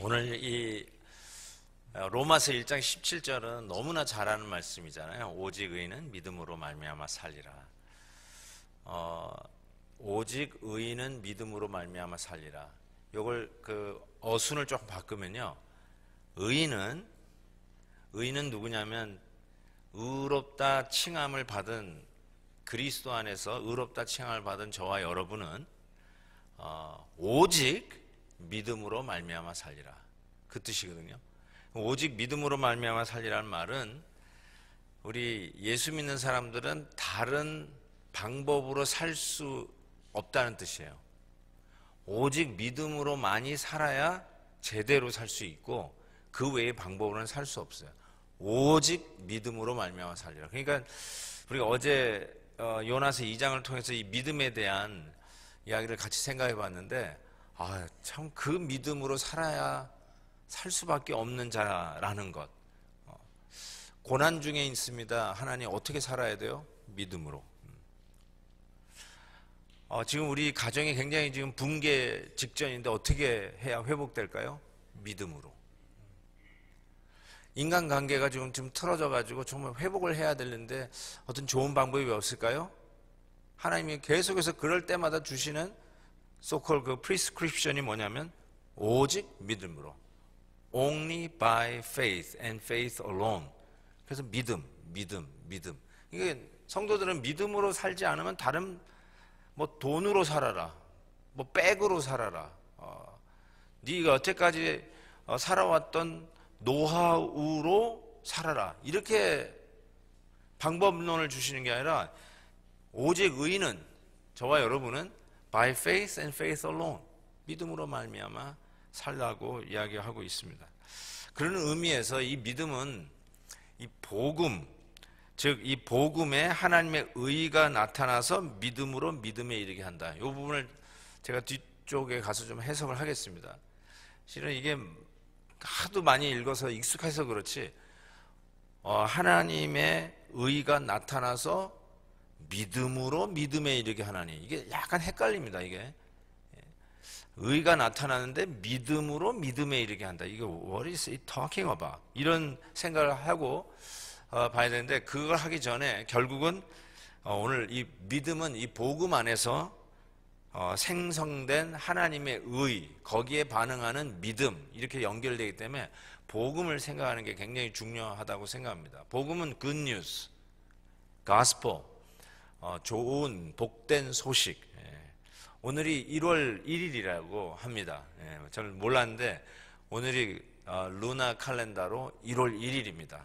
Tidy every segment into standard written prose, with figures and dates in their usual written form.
오늘 이 로마서 1장 17절은 너무나 잘 아는 말씀이잖아요. 오직 의인은 믿음으로 말미암아 살리라. 오직 의인은 믿음으로 말미암아 살리라. 요걸 그 어순을 조금 바꾸면요. 의인은 누구냐면 의롭다 칭함을 받은 그리스도 안에서 의롭다 칭함을 받은 저와 여러분은 오직 믿음으로 말미암아 살리라. 그 뜻이거든요. 오직 믿음으로 말미암아 살리라는 말은 우리 예수 믿는 사람들은 다른 방법으로 살 수 없다는 뜻이에요. 오직 믿음으로 많이 살아야 제대로 살 수 있고 그 외의 방법으로는 살 수 없어요. 오직 믿음으로 말미암아 살리라. 그러니까 우리가 어제 요나서 2장을 통해서 이 믿음에 대한 이야기를 같이 생각해 봤는데 참 그 믿음으로 살아야 살 수밖에 없는 자라는 것. 고난 중에 있습니다. 하나님 어떻게 살아야 돼요? 믿음으로. 지금 우리 가정이 굉장히 지금 붕괴 직전인데 어떻게 해야 회복될까요? 믿음으로. 인간관계가 지금 틀어져 가지고 정말 회복을 해야 되는데 어떤 좋은 방법이 없을까요? 하나님이 계속해서 그럴 때마다 주시는 so-called 그 prescription이 뭐냐면 오직 믿음으로. Only by faith and faith alone. 그래서 믿음. 이게 성도들은 믿음으로 살지 않으면 다른 뭐 돈으로 살아라, 뭐 백으로 살아라, 네가 여태까지 살아왔던 노하우로 살아라 이렇게 방법론을 주시는 게 아니라 오직 의인은 저와 여러분은 by faith and faith alone 믿음으로 말미암아 살라고 이야기하고 있습니다. 그런 의미에서 이 믿음은 이 복음, 즉 이 복음에 하나님의 의가 나타나서 믿음으로 믿음에 이르게 한다. 이 부분을 제가 뒤쪽에 가서 좀 해석을 하겠습니다. 실은 이게 하도 많이 읽어서 익숙해서 그렇지 하나님의 의가 나타나서 믿음으로 믿음에 이르게 하나니 이게 약간 헷갈립니다. 이게 의가 나타나는데 믿음으로 믿음에 이르게 한다. 이게 what is it talking about? 이런 생각을 하고 봐야 되는데 그걸 하기 전에 결국은 오늘 이 믿음은 이 복음 안에서 생성된 하나님의 의, 거기에 반응하는 믿음 이렇게 연결되기 때문에 복음을 생각하는 게 굉장히 중요하다고 생각합니다. 복음은 good news, gospel, 좋은 복된 소식. 오늘이 1월 1일이라고 합니다. 저는 몰랐는데 오늘이 루나 칼렌다로 1월 1일입니다.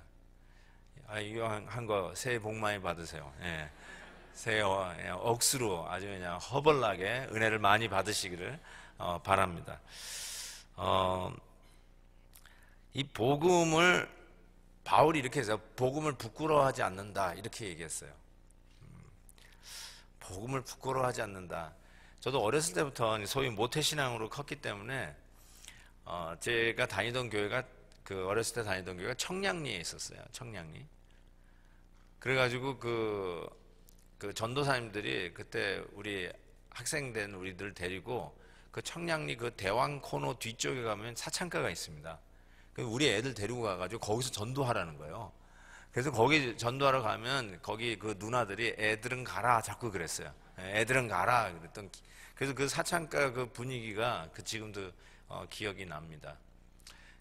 이거 한 거 새해 복 많이 받으세요. 새해 억수로 아주 그냥 허벌나게 은혜를 많이 받으시기를 바랍니다. 이 복음을 바울이 이렇게 해서 복음을 부끄러워하지 않는다 이렇게 얘기했어요. 복음을 부끄러워하지 않는다. 저도 어렸을 때부터 소위 모태신앙으로 컸기 때문에 제가 다니던 교회가 어렸을 때 다니던 교회가 청량리에 있었어요. 청량리. 그래가지고 그 전도사님들이 그때 우리 학생 된 우리들 데리고 그 청량리 그 대왕 코너 뒤쪽에 가면 사창가가 있습니다. 우리 애들 데리고 가가지고 거기서 전도하라는 거예요. 그래서 거기 전도하러 가면 거기 그 누나들이 애들은 가라 자꾸 그랬어요. 애들은 가라 그랬던. 그래서 그 사창가 그 분위기가 지금도 기억이 납니다.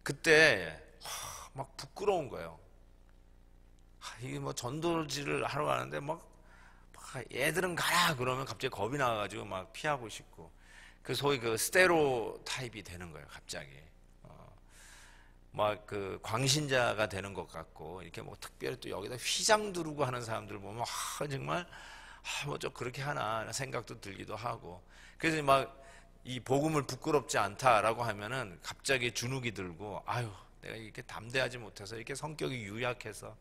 그때 막 부끄러운 거예요. 이게 뭐 전도지를 하러 가는데 막 애들은 가라 그러면 갑자기 겁이 나가지고 막 피하고 싶고 그 소위 그 스테레오 타입이 되는 거예요. 갑자기 막 그 광신자가 되는 것 같고 이렇게 뭐 특별히 또 여기다 휘장 두르고 하는 사람들 보면 정말 뭐 좀 그렇게 하나 생각도 들기도 하고 그래서 막 이 복음을 부끄럽지 않다라고 하면은 갑자기 주눅이 들고 내가 이렇게 담대하지 못해서 이렇게 성격이 유약해서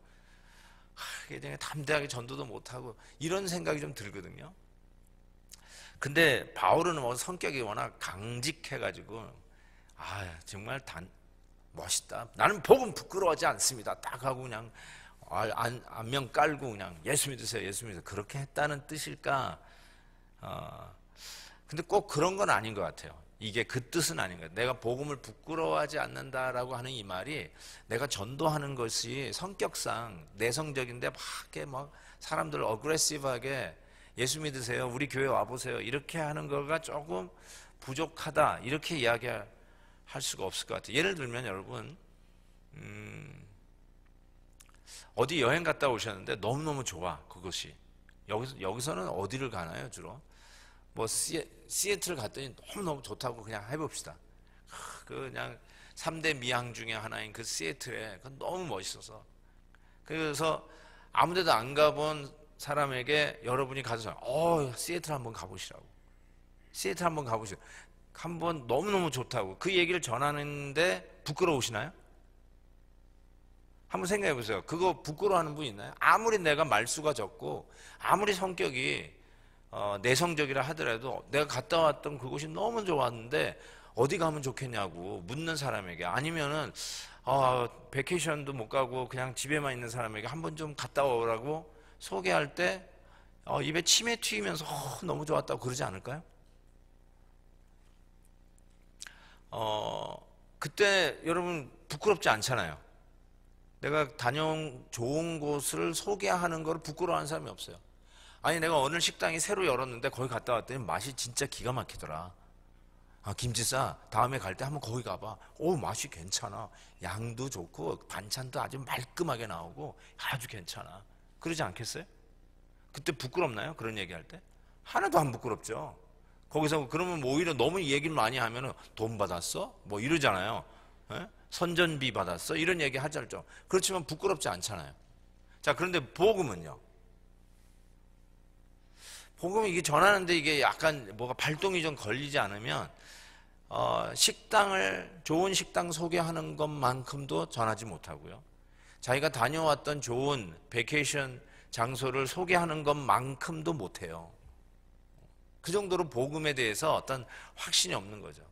그냥 담대하게 전도도 못하고 이런 생각이 좀 들거든요. 근데 바울은 뭐 성격이 워낙 강직해가지고 정말 멋있다. 나는 복음 부끄러워하지 않습니다. 딱 하고 그냥 안면 깔고 그냥 예수 믿으세요. 예수 믿으세요. 그렇게 했다는 뜻일까? 근데 꼭 그런 건 아닌 것 같아요. 이게 그 뜻은 아닌 거예요. 내가 복음을 부끄러워하지 않는다라고 하는 이 말이 내가 전도하는 것이 성격상 내성적인데 막 이렇게 막 사람들 어그레시브하게 예수 믿으세요, 우리 교회 와보세요 이렇게 하는 거가 조금 부족하다 이렇게 이야기할 수가 없을 것 같아요. 예를 들면 여러분 어디 여행 갔다 오셨는데 너무너무 좋아 그것이. 여기서는 어디를 가나요 주로? 뭐 시애틀 갔더니 너무너무 좋다고 그냥 해봅시다. 그냥 3대 미항 중에 하나인 그 시애틀에 너무 멋있어서, 그래서 아무데도 안 가본 사람에게 여러분이 가서 시애틀 한번 가보시라고, 시애틀 한번 가보시라고, 한번 너무너무 좋다고 그 얘기를 전하는데 부끄러우시나요? 한번 생각해 보세요. 그거 부끄러워하는 분 있나요? 아무리 내가 말수가 적고 아무리 성격이 내성적이라 하더라도 내가 갔다 왔던 그곳이 너무 좋았는데 어디 가면 좋겠냐고 묻는 사람에게, 아니면은 베케이션도 못 가고 그냥 집에만 있는 사람에게 한번 좀 갔다 오라고 소개할 때 입에 침에 튀면서 너무 좋았다고 그러지 않을까요? 그때 여러분 부끄럽지 않잖아요. 내가 다녀온 좋은 곳을 소개하는 걸 부끄러워하는 사람이 없어요. 아니 내가 어느 식당이 새로 열었는데 거기 갔다 왔더니 맛이 진짜 기가 막히더라. 김치 싸, 다음에 갈 때 한번 거기 가봐. 맛이 괜찮아. 양도 좋고 반찬도 아주 말끔하게 나오고 아주 괜찮아. 그러지 않겠어요? 그때 부끄럽나요? 그런 얘기할 때? 하나도 안 부끄럽죠. 거기서 그러면 오히려 너무 얘기를 많이 하면은 돈 받았어? 뭐 이러잖아요. 에? 선전비 받았어? 이런 얘기 하잖아요. 그렇지만 부끄럽지 않잖아요. 자, 그런데 복음은요? 복음은 이게 전하는데 이게 약간 뭐가 발동이 좀 걸리지 않으면 좋은 식당 소개하는 것만큼도 전하지 못하고요. 자기가 다녀왔던 좋은 베케이션 장소를 소개하는 것만큼도 못해요. 그 정도로 복음에 대해서 어떤 확신이 없는 거죠.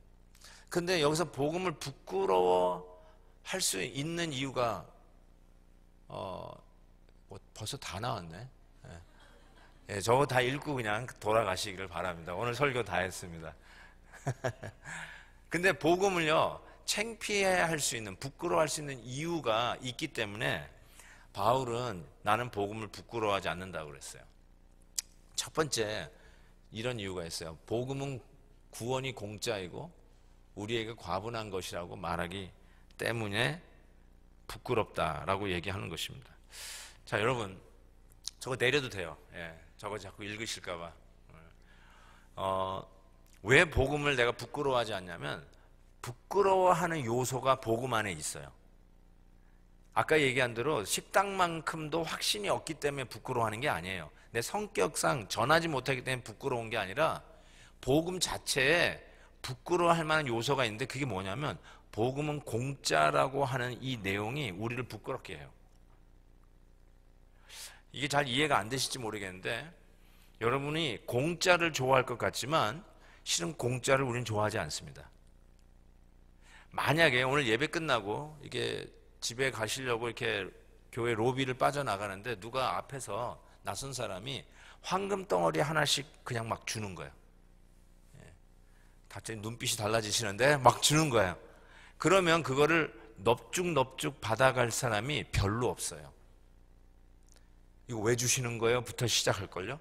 근데 여기서 복음을 부끄러워할 수 있는 이유가 벌써 다 나왔네. 예, 저거 다 읽고 그냥 돌아가시기를 바랍니다. 오늘 설교 다 했습니다. 근데 복음을요, 창피해할 수 있는, 부끄러워할 수 있는 이유가 있기 때문에 바울은 나는 복음을 부끄러워하지 않는다고 그랬어요. 첫 번째, 이런 이유가 있어요. 복음은 구원이 공짜이고 우리에게 과분한 것이라고 말하기 때문에 부끄럽다라고 얘기하는 것입니다. 자, 여러분, 저거 내려도 돼요. 예, 저거 자꾸 읽으실까봐. 왜 복음을 내가 부끄러워하지 않냐면, 부끄러워하는 요소가 복음 안에 있어요. 아까 얘기한 대로 식당만큼도 확신이 없기 때문에 부끄러워하는 게 아니에요. 내 성격상 전하지 못하기 때문에 부끄러운 게 아니라 복음 자체에 부끄러워할 만한 요소가 있는데, 그게 뭐냐면 복음은 공짜라고 하는 이 내용이 우리를 부끄럽게 해요. 이게 잘 이해가 안 되실지 모르겠는데, 여러분이 공짜를 좋아할 것 같지만 실은 공짜를 우리는 좋아하지 않습니다. 만약에 오늘 예배 끝나고 이게 집에 가시려고 이렇게 교회 로비를 빠져나가는데 누가 앞에서 낯선 사람이 황금 덩어리 하나씩 그냥 막 주는 거예요. 갑자기 눈빛이 달라지시는데 막 주는 거예요. 그러면 그거를 넙죽넙죽 받아갈 사람이 별로 없어요. 이거 왜 주시는 거예요? 부터 시작할걸요?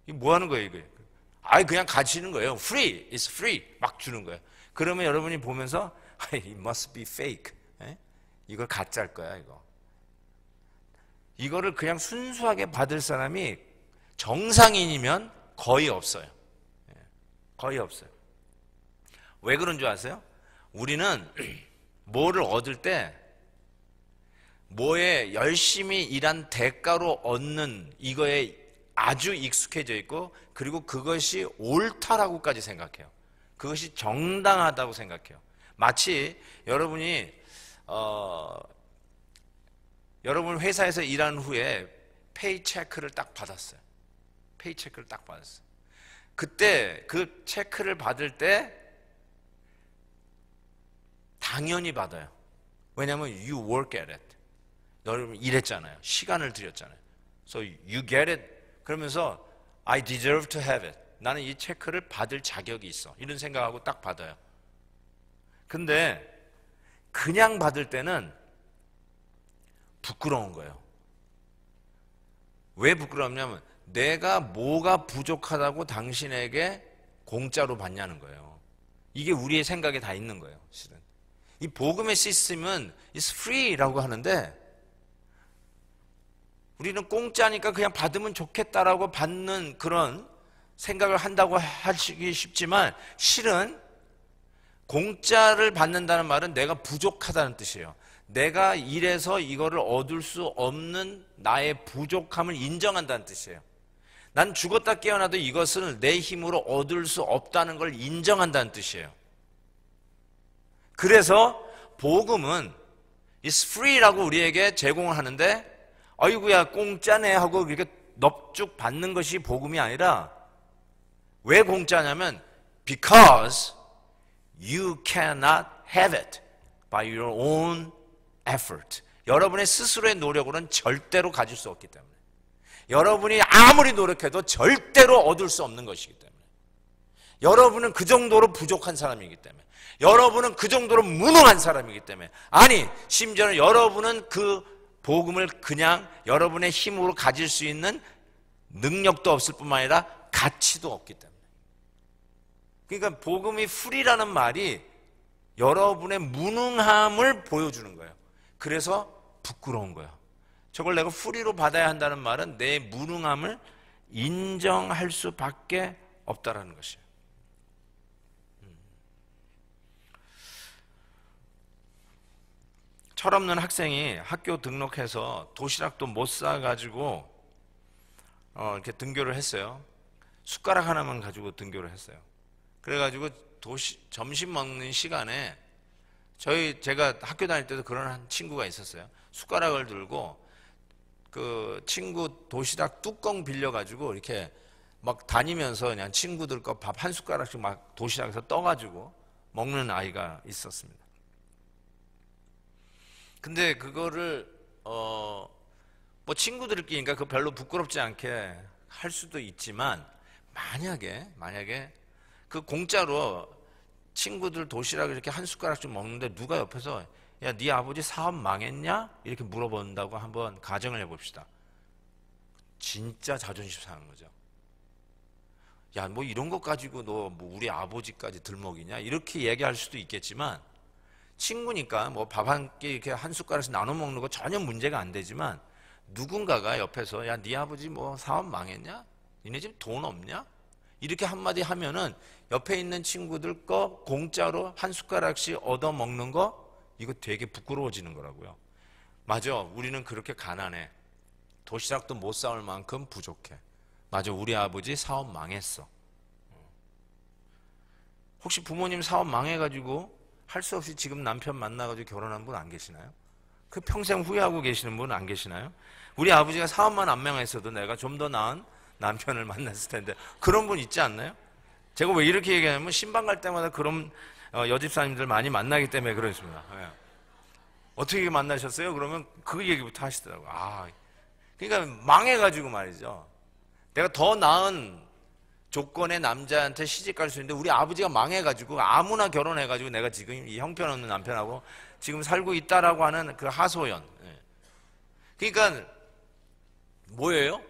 이거 뭐 하는 거예요, 이게? 그냥 가지는 거예요. Free, it's free. 막 주는 거예요. 그러면 여러분이 보면서 it must be fake. 이걸 가짜일 거야, 이거. 이거를 그냥 순수하게 받을 사람이 정상인이면 거의 없어요. 거의 없어요. 왜 그런 줄 아세요? 우리는 뭐를 얻을 때 뭐에 열심히 일한 대가로 얻는 이거에 아주 익숙해져 있고, 그리고 그것이 옳다라고까지 생각해요. 그것이 정당하다고 생각해요. 마치 여러분이 여러분 회사에서 일한 후에 페이체크를 딱 받았어요. 페이체크를 딱 받았어요. 그때 그 체크를 받을 때 당연히 받아요. 왜냐하면 you work at it. 여러분 일했잖아요. 시간을 들였잖아요. So you get it. 그러면서 I deserve to have it. 나는 이 체크를 받을 자격이 있어. 이런 생각하고 딱 받아요. 근데 그냥 받을 때는 부끄러운 거예요. 왜 부끄럽냐면 내가 뭐가 부족하다고 당신에게 공짜로 받냐는 거예요. 이게 우리의 생각에 다 있는 거예요. 실은 이 복음의 시스템은 is free라고 하는데 우리는 공짜니까 그냥 받으면 좋겠다라고 받는 그런 생각을 한다고 하시기 쉽지만 실은 공짜를 받는다는 말은 내가 부족하다는 뜻이에요. 내가 이래서 이거를 얻을 수 없는 나의 부족함을 인정한다는 뜻이에요. 난 죽었다 깨어나도 이것을 내 힘으로 얻을 수 없다는 걸 인정한다는 뜻이에요. 그래서 복음은 is free라고 우리에게 제공을 하는데 아이고야 공짜네 하고 이렇게 넙죽 받는 것이 복음이 아니라 왜 공짜냐면 because you cannot have it by your own effort. 여러분의 스스로의 노력으로는 절대로 가질 수 없기 때문에 여러분이 아무리 노력해도 절대로 얻을 수 없는 것이기 때문에 여러분은 그 정도로 부족한 사람이기 때문에 여러분은 그 정도로 무능한 사람이기 때문에 아니 심지어는 여러분은 그 복음을 그냥 여러분의 힘으로 가질 수 있는 능력도 없을 뿐만 아니라 가치도 없기 때문에 그러니까 복음이 풀이라는 말이 여러분의 무능함을 보여주는 거예요. 그래서 부끄러운 거예요. 저걸 내가 풀이로 받아야 한다는 말은 내 무능함을 인정할 수밖에 없다라는 것이에요. 철없는 학생이 학교 등록해서 도시락도 못 사가지고 이렇게 등교를 했어요. 숟가락 하나만 가지고 등교를 했어요. 그래가지고 점심 먹는 시간에 제가 학교 다닐 때도 그런 한 친구가 있었어요. 숟가락을 들고 그 친구 도시락 뚜껑 빌려가지고 이렇게 막 다니면서 그냥 친구들 거 밥 한 숟가락씩 막 도시락에서 떠가지고 먹는 아이가 있었습니다. 근데 그거를 뭐 친구들끼리니까 그 별로 부끄럽지 않게 할 수도 있지만 만약에 그 공짜로 친구들 도시락을 이렇게 한 숟가락씩 먹는데 누가 옆에서 야, 네 아버지 사업 망했냐? 이렇게 물어본다고 한번 가정을 해봅시다. 진짜 자존심 상하는 거죠. 야, 뭐 이런 것 가지고 너 뭐 우리 아버지까지 들먹이냐? 이렇게 얘기할 수도 있겠지만 친구니까 뭐 밥 한 끼 이렇게 한 숟가락씩 나눠 먹는 거 전혀 문제가 안 되지만 누군가가 옆에서 야, 네 아버지 뭐 사업 망했냐? 니네 집 돈 없냐? 이렇게 한마디 하면은 옆에 있는 친구들 거 공짜로 한 숟가락씩 얻어 먹는 거 이거 되게 부끄러워지는 거라고요. 맞아, 우리는 그렇게 가난해. 도시락도 못 사올 만큼 부족해. 맞아, 우리 아버지 사업 망했어. 혹시 부모님 사업 망해가지고 할 수 없이 지금 남편 만나가지고 결혼한 분 안 계시나요? 그 평생 후회하고 계시는 분 안 계시나요? 우리 아버지가 사업만 안 망했어도 내가 좀 더 나은 남편을 만났을 텐데 그런 분 있지 않나요? 제가 왜 이렇게 얘기하냐면 신방 갈 때마다 그런 여집사님들 많이 만나기 때문에 그렇습니다. 네. 어떻게 만나셨어요? 그러면 그 얘기부터 하시더라고요. 그러니까 망해가지고 말이죠. 내가 더 나은 조건의 남자한테 시집 갈 수 있는데 우리 아버지가 망해가지고 아무나 결혼해가지고 내가 지금 이 형편없는 남편하고 지금 살고 있다라고 하는 그 하소연. 그러니까 뭐예요?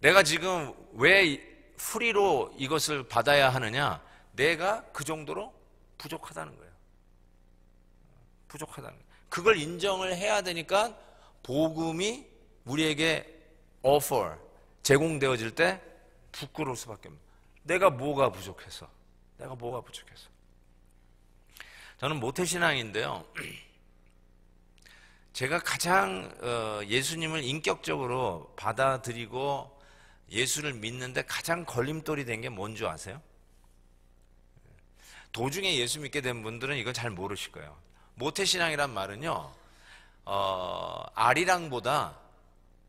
내가 지금 왜 프리로 이것을 받아야 하느냐? 내가 그 정도로 부족하다는 거예요. 부족하다는 거예요. 그걸 인정을 해야 되니까 복음이 우리에게 offer, 제공되어질 때 부끄러울 수밖에 없는 거예요. 내가 뭐가 부족해서. 저는 모태신앙인데요. 제가 가장 예수님을 인격적으로 받아들이고 예수를 믿는데 가장 걸림돌이 된 게 뭔지 아세요? 도중에 예수 믿게 된 분들은 이걸 잘 모르실 거예요. 모태신앙이란 말은요, 아리랑보다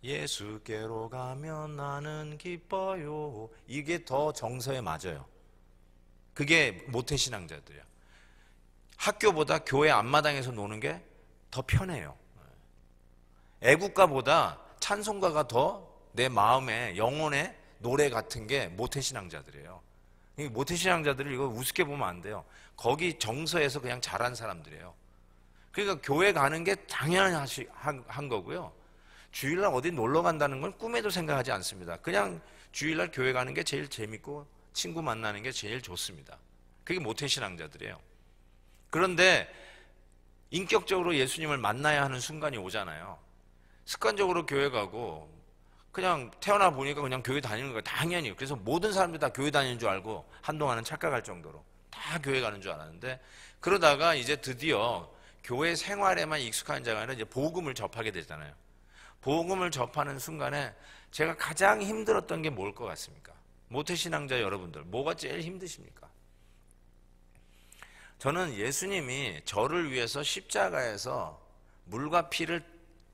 예수께로 가면 나는 기뻐요. 이게 더 정서에 맞아요. 그게 모태신앙자들이에요. 학교보다 교회 앞마당에서 노는 게 더 편해요. 애국가보다 찬송가가 더 내 마음에 영혼에 노래 같은 게 모태신앙자들이에요. 이 모태신앙자들을 이거 우습게 보면 안 돼요. 거기 정서에서 그냥 자란 사람들이에요. 그러니까 교회 가는 게 당연히 한 거고요. 주일날 어디 놀러 간다는 건 꿈에도 생각하지 않습니다. 그냥 주일날 교회 가는 게 제일 재밌고 친구 만나는 게 제일 좋습니다. 그게 모태신앙자들이에요. 그런데 인격적으로 예수님을 만나야 하는 순간이 오잖아요. 습관적으로 교회 가고 그냥 태어나 보니까 그냥 교회 다니는 거예요. 당연히. 그래서 모든 사람들이 다 교회 다니는 줄 알고 한동안은 착각할 정도로 다 교회 가는 줄 알았는데, 그러다가 이제 드디어 교회 생활에만 익숙한 자가 아니라 이제 복음을 접하게 되잖아요. 복음을 접하는 순간에 제가 가장 힘들었던 게 뭘 것 같습니까? 모태신앙자 여러분들, 뭐가 제일 힘드십니까? 저는 예수님이 저를 위해서 십자가에서 물과 피를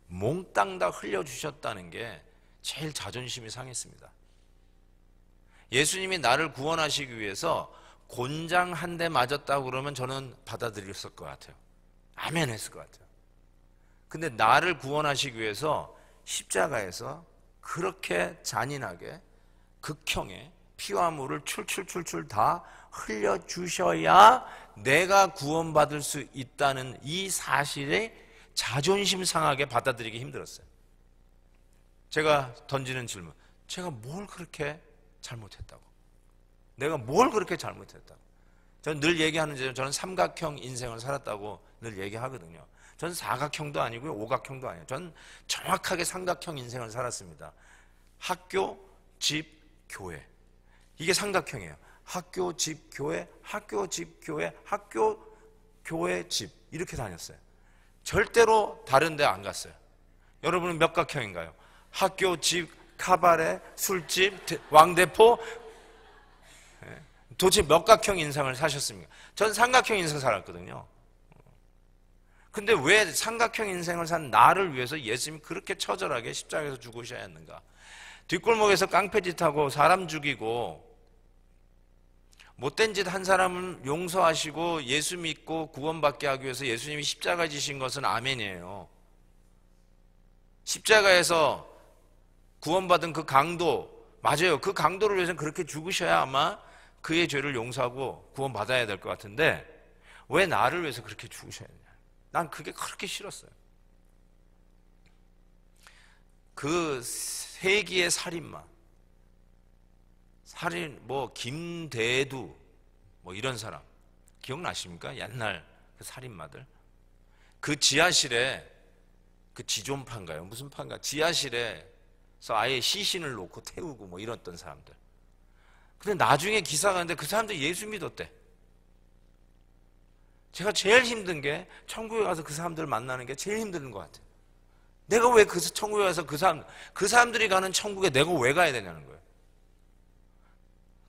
몽땅 다 흘려주셨다는 게 제일 자존심이 상했습니다. 예수님이 나를 구원하시기 위해서 곤장 한 대 맞았다고 그러면 저는 받아들였을 것 같아요. 아멘 했을 것 같아요. 근데 나를 구원하시기 위해서 십자가에서 그렇게 잔인하게 극형의 피와 물을 출출출출 다 흘려주셔야 내가 구원받을 수 있다는 이 사실에 자존심 상하게 받아들이기 힘들었어요. 제가 던지는 질문, 제가 뭘 그렇게 잘못했다고? 내가 뭘 그렇게 잘못했다고? 저는 늘 얘기하는 데 저는 삼각형 인생을 살았다고 늘 얘기하거든요. 저는 사각형도 아니고요, 오각형도 아니에요. 저는 정확하게 삼각형 인생을 살았습니다. 학교, 집, 교회. 이게 삼각형이에요. 학교, 집, 교회, 학교, 집, 교회, 학교, 교회, 집. 이렇게 다녔어요. 절대로 다른 데 안 갔어요. 여러분은 몇 각형인가요? 학교, 집, 카바레, 술집, 왕대포. 도대체 몇 각형 인생을 사셨습니까? 전 삼각형 인생 살았거든요. 근데 왜 삼각형 인생을 산 나를 위해서 예수님이 그렇게 처절하게 십자가에서 죽으셔야 했는가? 뒷골목에서 깡패짓하고 사람 죽이고 못된 짓 한 사람을 용서하시고 예수 믿고 구원받게 하기 위해서 예수님이 십자가 지신 것은 아멘이에요. 십자가에서 구원받은 그 강도, 맞아요. 그 강도를 위해서는 그렇게 죽으셔야 아마 그의 죄를 용서하고 구원받아야 될 것 같은데 왜 나를 위해서 그렇게 죽으셔야 했냐? 난 그게 그렇게 싫었어요. 그 세기의 살인마, 살인 김대두 이런 사람 기억나십니까? 옛날 그 살인마들. 그 지하실에 그 지존파인가요? 무슨 파인가? 지하실에서 아예 시신을 놓고 태우고 이랬던 사람들. 근데 나중에 기사가 있는데 그 사람들이 예수 믿었대. 제가 제일 힘든 게 천국에 가서 그 사람들을 만나는 게 제일 힘든 것 같아요. 내가 왜 그 천국에 가서 그 사람들이 가는 천국에 내가 왜 가야 되냐는 거예요.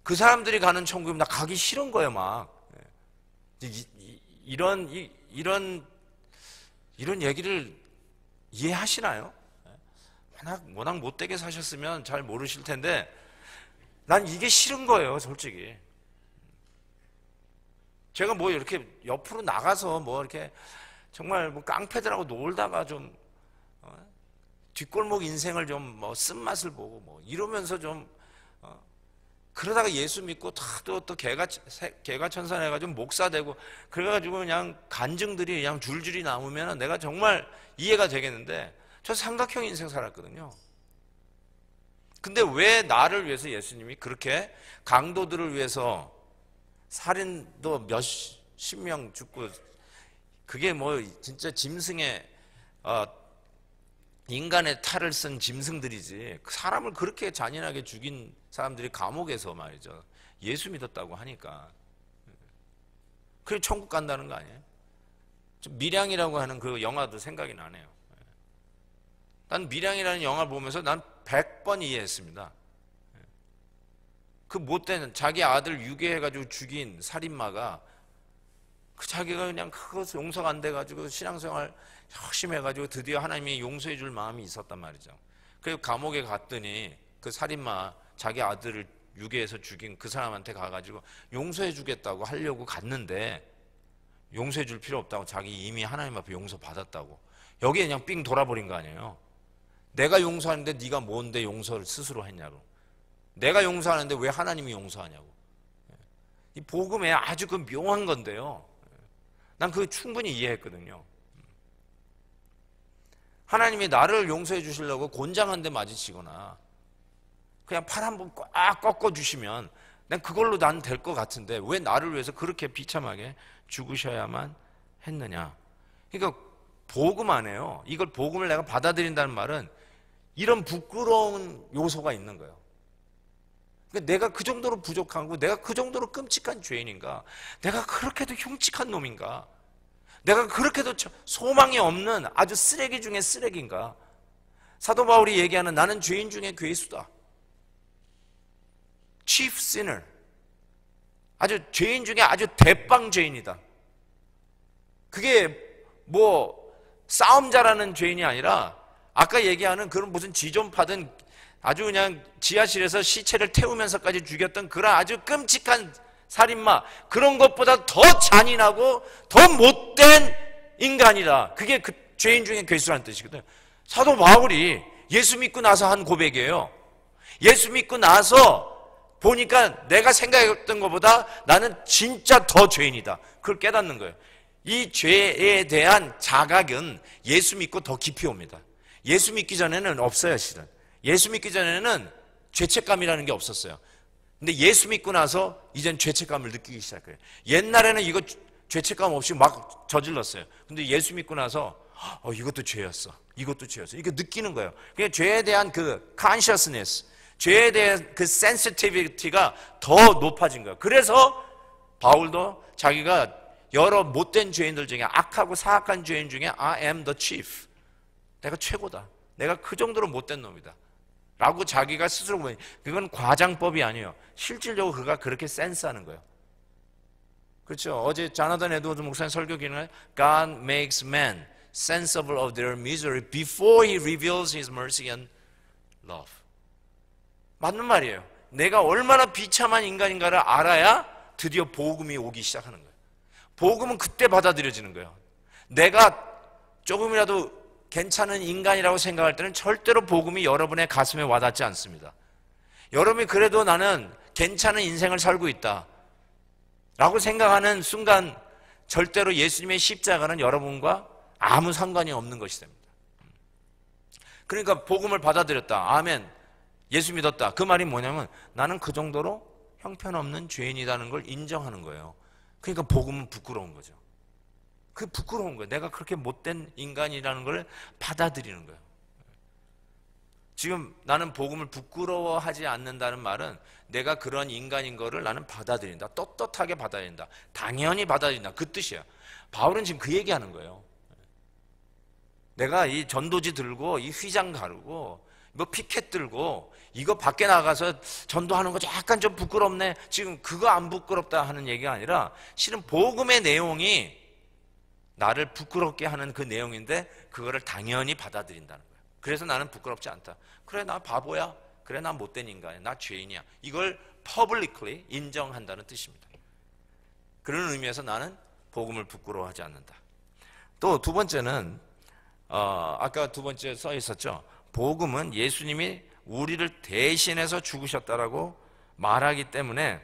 그 사람들이 가는 천국에 나 가기 싫은 거예요, 막. 이런 얘기를 이해하시나요? 워낙 못되게 사셨으면 잘 모르실 텐데 난 이게 싫은 거예요, 솔직히. 제가 이렇게 옆으로 나가서 이렇게 정말 깡패들하고 놀다가 좀 뒷골목 인생을 좀 쓴맛을 보고 이러면서 좀 그러다가 예수 믿고 또 개가천선해가지고 목사 되고 그래가지고 그냥 간증들이 그냥 줄줄이 나오면 내가 정말 이해가 되겠는데 저 삼각형 인생 살았거든요. 근데 왜 나를 위해서 예수님이 그렇게 강도들을 위해서 살인도 몇십 명 죽고 그게 진짜 짐승의 인간의 탈을 쓴 짐승들이지 사람을 그렇게 잔인하게 죽인 사람들이 감옥에서 말이죠. 예수 믿었다고 하니까 그래 천국 간다는 거 아니에요? 밀양이라고 하는 그 영화도 생각이 나네요. 난 밀양이라는 영화를 보면서 난 100번 이해했습니다. 그 못된 자기 아들 유괴해가지고 죽인 살인마가 그 자기가 그냥 그것을 용서가 안 돼가지고 신앙생활 열심히 해가지고 드디어 하나님이 용서해 줄 마음이 있었단 말이죠. 그리고 감옥에 갔더니 그 살인마 자기 아들을 유괴해서 죽인 그 사람한테 가가지고 용서해 주겠다고 하려고 갔는데 용서해 줄 필요 없다고 자기 이미 하나님 앞에 용서 받았다고 여기에 그냥 삥 돌아버린 거 아니에요. 내가 용서하는데 네가 뭔데 용서를 스스로 했냐고. 내가 용서하는데 왜 하나님이 용서하냐고. 이 복음에 아주 그 묘한 건데요. 난 그거 충분히 이해했거든요. 하나님이 나를 용서해 주시려고 곤장 한 대 맞으시거나 그냥 팔 한 번 꽉 꺾어 주시면 난 그걸로 난 될 것 같은데 왜 나를 위해서 그렇게 비참하게 죽으셔야만 했느냐. 그러니까 복음 안에요. 이걸 복음을 내가 받아들인다는 말은 이런 부끄러운 요소가 있는 거예요. 그러니까 내가 그 정도로 부족한고 내가 그 정도로 끔찍한 죄인인가, 내가 그렇게도 흉측한 놈인가, 내가 그렇게도 소망이 없는 아주 쓰레기 중에 쓰레기인가. 사도 바울이 얘기하는 나는 죄인 중에 괴수다, chief sinner, 아주 죄인 중에 아주 대빵 죄인이다. 그게 뭐 싸움 잘하는 죄인이 아니라 아까 얘기하는 그런 무슨 지존파든 아주 그냥 지하실에서 시체를 태우면서까지 죽였던 그런 아주 끔찍한 살인마, 그런 것보다 더 잔인하고 더 못된 인간이다. 그게 그 죄인 중에 괴수라는 뜻이거든요. 사도 바울이 예수 믿고 나서 한 고백이에요. 예수 믿고 나서 보니까 내가 생각했던 것보다 나는 진짜 더 죄인이다. 그걸 깨닫는 거예요. 이 죄에 대한 자각은 예수 믿고 더 깊이 옵니다. 예수 믿기 전에는 없어요, 실은. 예수 믿기 전에는 죄책감이라는 게 없었어요. 근데 예수 믿고 나서 이젠 죄책감을 느끼기 시작해요. 옛날에는 이거 죄책감 없이 막 저질렀어요. 근데 예수 믿고 나서 이것도 죄였어, 이것도 죄였어, 이거 느끼는 거예요. 그러니까 죄에 대한 그 consciousness, 죄에 대한 그 sensitivity가 더 높아진 거예요. 그래서 바울도 자기가 여러 못된 죄인들 중에, 악하고 사악한 죄인 중에 I am the chief, 내가 최고다, 내가 그 정도로 못된 놈이다 라고 자기가 스스로 보니, 그건 과장법이 아니에요. 실질적으로 그가 그렇게 센스하는 거예요. 그렇죠. 어제 자나단 에드워드 목사님 설교 기능에 God makes man sensible of their misery before he reveals his mercy and love. 맞는 말이에요. 내가 얼마나 비참한 인간인가를 알아야 드디어 복음이 오기 시작하는 거예요. 복음은 그때 받아들여지는 거예요. 내가 조금이라도 괜찮은 인간이라고 생각할 때는 절대로 복음이 여러분의 가슴에 와닿지 않습니다. 여러분이 그래도 나는 괜찮은 인생을 살고 있다 라고 생각하는 순간 절대로 예수님의 십자가는 여러분과 아무 상관이 없는 것이 됩니다. 그러니까 복음을 받아들였다, 아멘, 예수 믿었다, 그 말이 뭐냐면 나는 그 정도로 형편없는 죄인이라는 걸 인정하는 거예요. 그러니까 복음은 부끄러운 거죠. 그게 부끄러운 거예요. 내가 그렇게 못된 인간이라는 걸 받아들이는 거예요. 지금 나는 복음을 부끄러워하지 않는다는 말은 내가 그런 인간인 거를 나는 받아들인다, 떳떳하게 받아들인다, 당연히 받아들인다, 그 뜻이야. 바울은 지금 그 얘기하는 거예요. 내가 이 전도지 들고 이 휘장 가르고 뭐 피켓 들고 이거 밖에 나가서 전도하는 거 약간 좀 부끄럽네, 지금 그거 안 부끄럽다 하는 얘기가 아니라 실은 복음의 내용이 나를 부끄럽게 하는 그 내용인데 그거를 당연히 받아들인다는 거예요. 그래서 나는 부끄럽지 않다. 그래, 나 바보야, 그래, 나 못된 인간이야, 나 죄인이야, 이걸 publicly 인정한다는 뜻입니다. 그런 의미에서 나는 복음을 부끄러워하지 않는다. 또 두 번째는 아까 두 번째 써 있었죠. 복음은 예수님이 우리를 대신해서 죽으셨다라고 말하기 때문에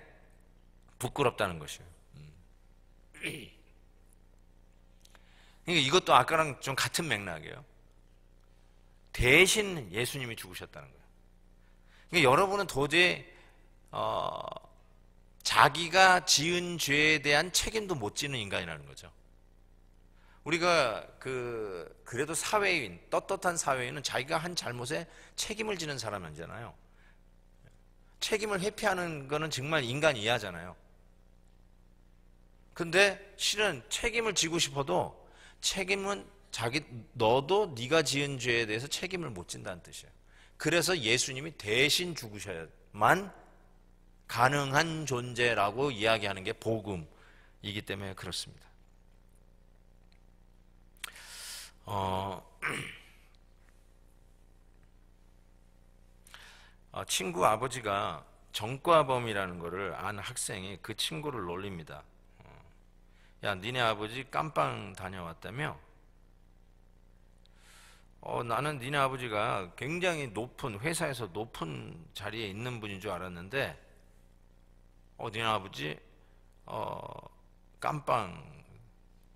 부끄럽다는 것이에요. 그러니까 이것도 아까랑 좀 같은 맥락이에요. 대신 예수님이 죽으셨다는 거예요. 그러니까 여러분은 도저히 자기가 지은 죄에 대한 책임도 못 지는 인간이라는 거죠. 우리가 그래도 사회인, 떳떳한 사회인은 자기가 한 잘못에 책임을 지는 사람이 아니잖아요. 책임을 회피하는 거는 정말 인간 이하잖아요. 근데 실은 책임을 지고 싶어도 책임은 너도 네가 지은 죄에 대해서 책임을 못 진다는 뜻이에요. 그래서 예수님이 대신 죽으셔야만 가능한 존재라고 이야기하는 게 복음이기 때문에 그렇습니다. 친구 아버지가 전과범이라는 거를 안 학생이 그 친구를 놀립니다. 야, 니네 아버지 깜빵 다녀왔다며? 나는 니네 아버지가 굉장히 높은 회사에서 높은 자리에 있는 분인 줄 알았는데 니네 아버지 깜빵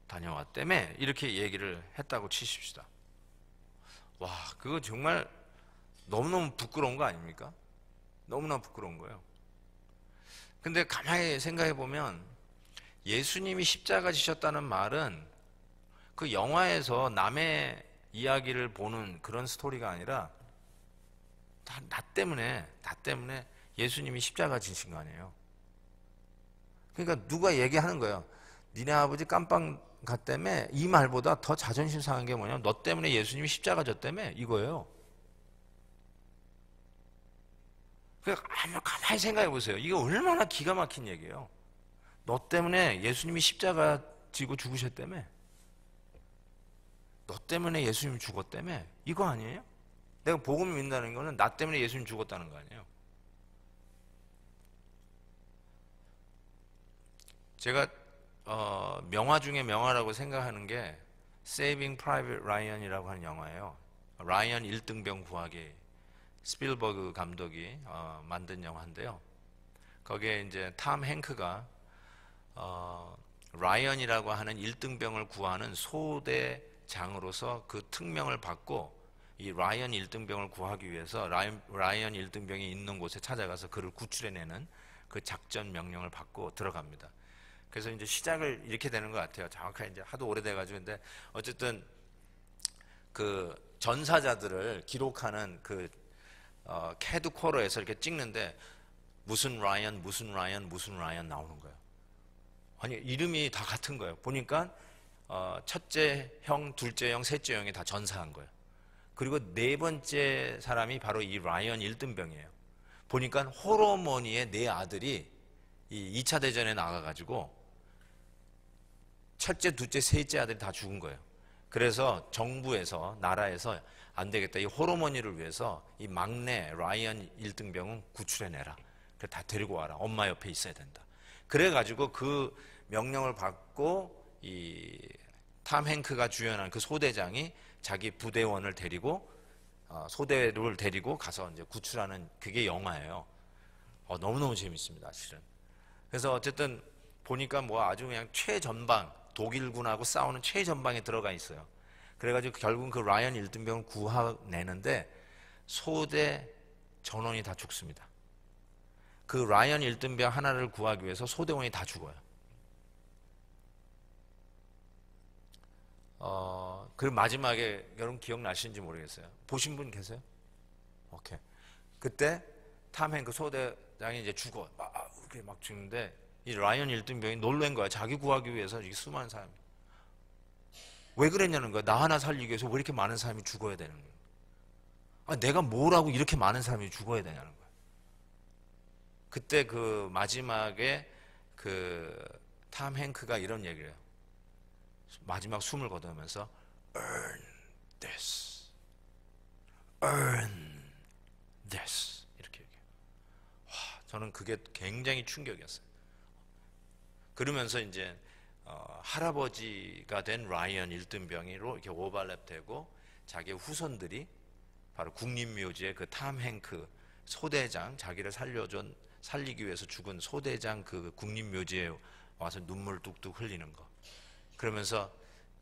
다녀왔다며 이렇게 얘기를 했다고 치십시다. 와, 그거 정말 너무너무 부끄러운 거 아닙니까? 너무나 부끄러운 거예요. 근데 가만히 생각해 보면 예수님이 십자가 지셨다는 말은 그 영화에서 남의 이야기를 보는 그런 스토리가 아니라 다 나 때문에 예수님이 십자가 지신 거 아니에요. 그러니까 누가 얘기하는 거예요. 니네 아버지 깜빵 갔다며. 이 말보다 더 자존심 상한 게 뭐냐면 너 때문에 예수님이 십자가 졌다며 이거예요. 그러니까 가만히 생각해 보세요. 이게 얼마나 기가 막힌 얘기예요. 너 때문에 예수님이 십자가 지고 죽으셨다며. 너 때문에 예수님 죽었다며. 이거 아니에요? 내가 복음을 믿는다는 거는 나 때문에 예수님 죽었다는 거 아니에요? 제가 명화 중에 명화라고 생각하는 게 Saving Private Ryan이라고 하는 영화예요. 라이언 1등병 구하기, 스필버그 감독이 만든 영화인데요. 거기에 이제 탐 행크가 라이언이라고 하는 1등병을 구하는 소대장으로서 그 특명을 받고 이 라이언 1등병을 구하기 위해서 라이언 1등병이 있는 곳에 찾아가서 그를 구출해내는 그 작전 명령을 받고 들어갑니다. 그래서 이제 시작을 이렇게 되는 것 같아요. 정확하게 이제 하도 오래돼가지고. 근데 어쨌든 그 전사자들을 기록하는 그 캐드코러에서 이렇게 찍는데 무슨 라이언 나오는 거예요. 아니, 이름이 다 같은 거예요. 보니까 첫째 형, 둘째 형, 셋째 형이 다 전사한 거예요. 그리고 네 번째 사람이 바로 이 라이언 1등병이에요. 보니까 호르몬이의 네 아들이 이 2차 대전에 나가가지고 첫째, 둘째, 셋째 아들이 다 죽은 거예요. 그래서 정부에서, 나라에서 안 되겠다. 이 호르몬이를 위해서 이 막내 라이언 1등병은 구출해내라. 그래, 다 데리고 와라. 엄마 옆에 있어야 된다. 그래가지고 그 명령을 받고 이 탐 행크가 주연한 그 소대장이 자기 부대원을 데리고 소대를 데리고 가서 이제 구출하는 그게 영화예요. 너무너무 재밌습니다, 실은. 그래서 어쨌든 보니까 뭐 아주 그냥 최전방, 독일군하고 싸우는 최전방에 들어가 있어요. 그래가지고 결국은 그 라이언 1등병을 구해내는데 소대 전원이 다 죽습니다. 그 라이언 1등병 하나를 구하기 위해서 소대원이 다 죽어요. 그리고 마지막에 여러분 기억나시는지 모르겠어요. 보신 분 계세요? 오케이. 그때 탐 행크 소대장이 이제 죽어. 이렇게 막 죽는데 이 라이언 1등병이 놀란 거야. 자기 구하기 위해서 이 수많은 사람이. 왜 그랬냐는 거야. 나 하나 살리기 위해서 왜 이렇게 많은 사람이 죽어야 되는 거야. 내가 뭘 하고 이렇게 많은 사람이 죽어야 되냐는 거야. 그때 그 마지막에 그 탐 행크가 이런 얘기를 해요. 마지막 숨을 거두면서 earn this, earn this 이렇게 얘기해요. 와, 저는 그게 굉장히 충격이었어요. 그러면서 이제 할아버지가 된 라이언 1등병이로 이렇게 오버랩되고 자기 후손들이 바로 국립묘지의 그 탐 행크 소대장, 자기를 살리기 위해서 죽은 소대장 그 국립묘지에 와서 눈물 뚝뚝 흘리는 거. 그러면서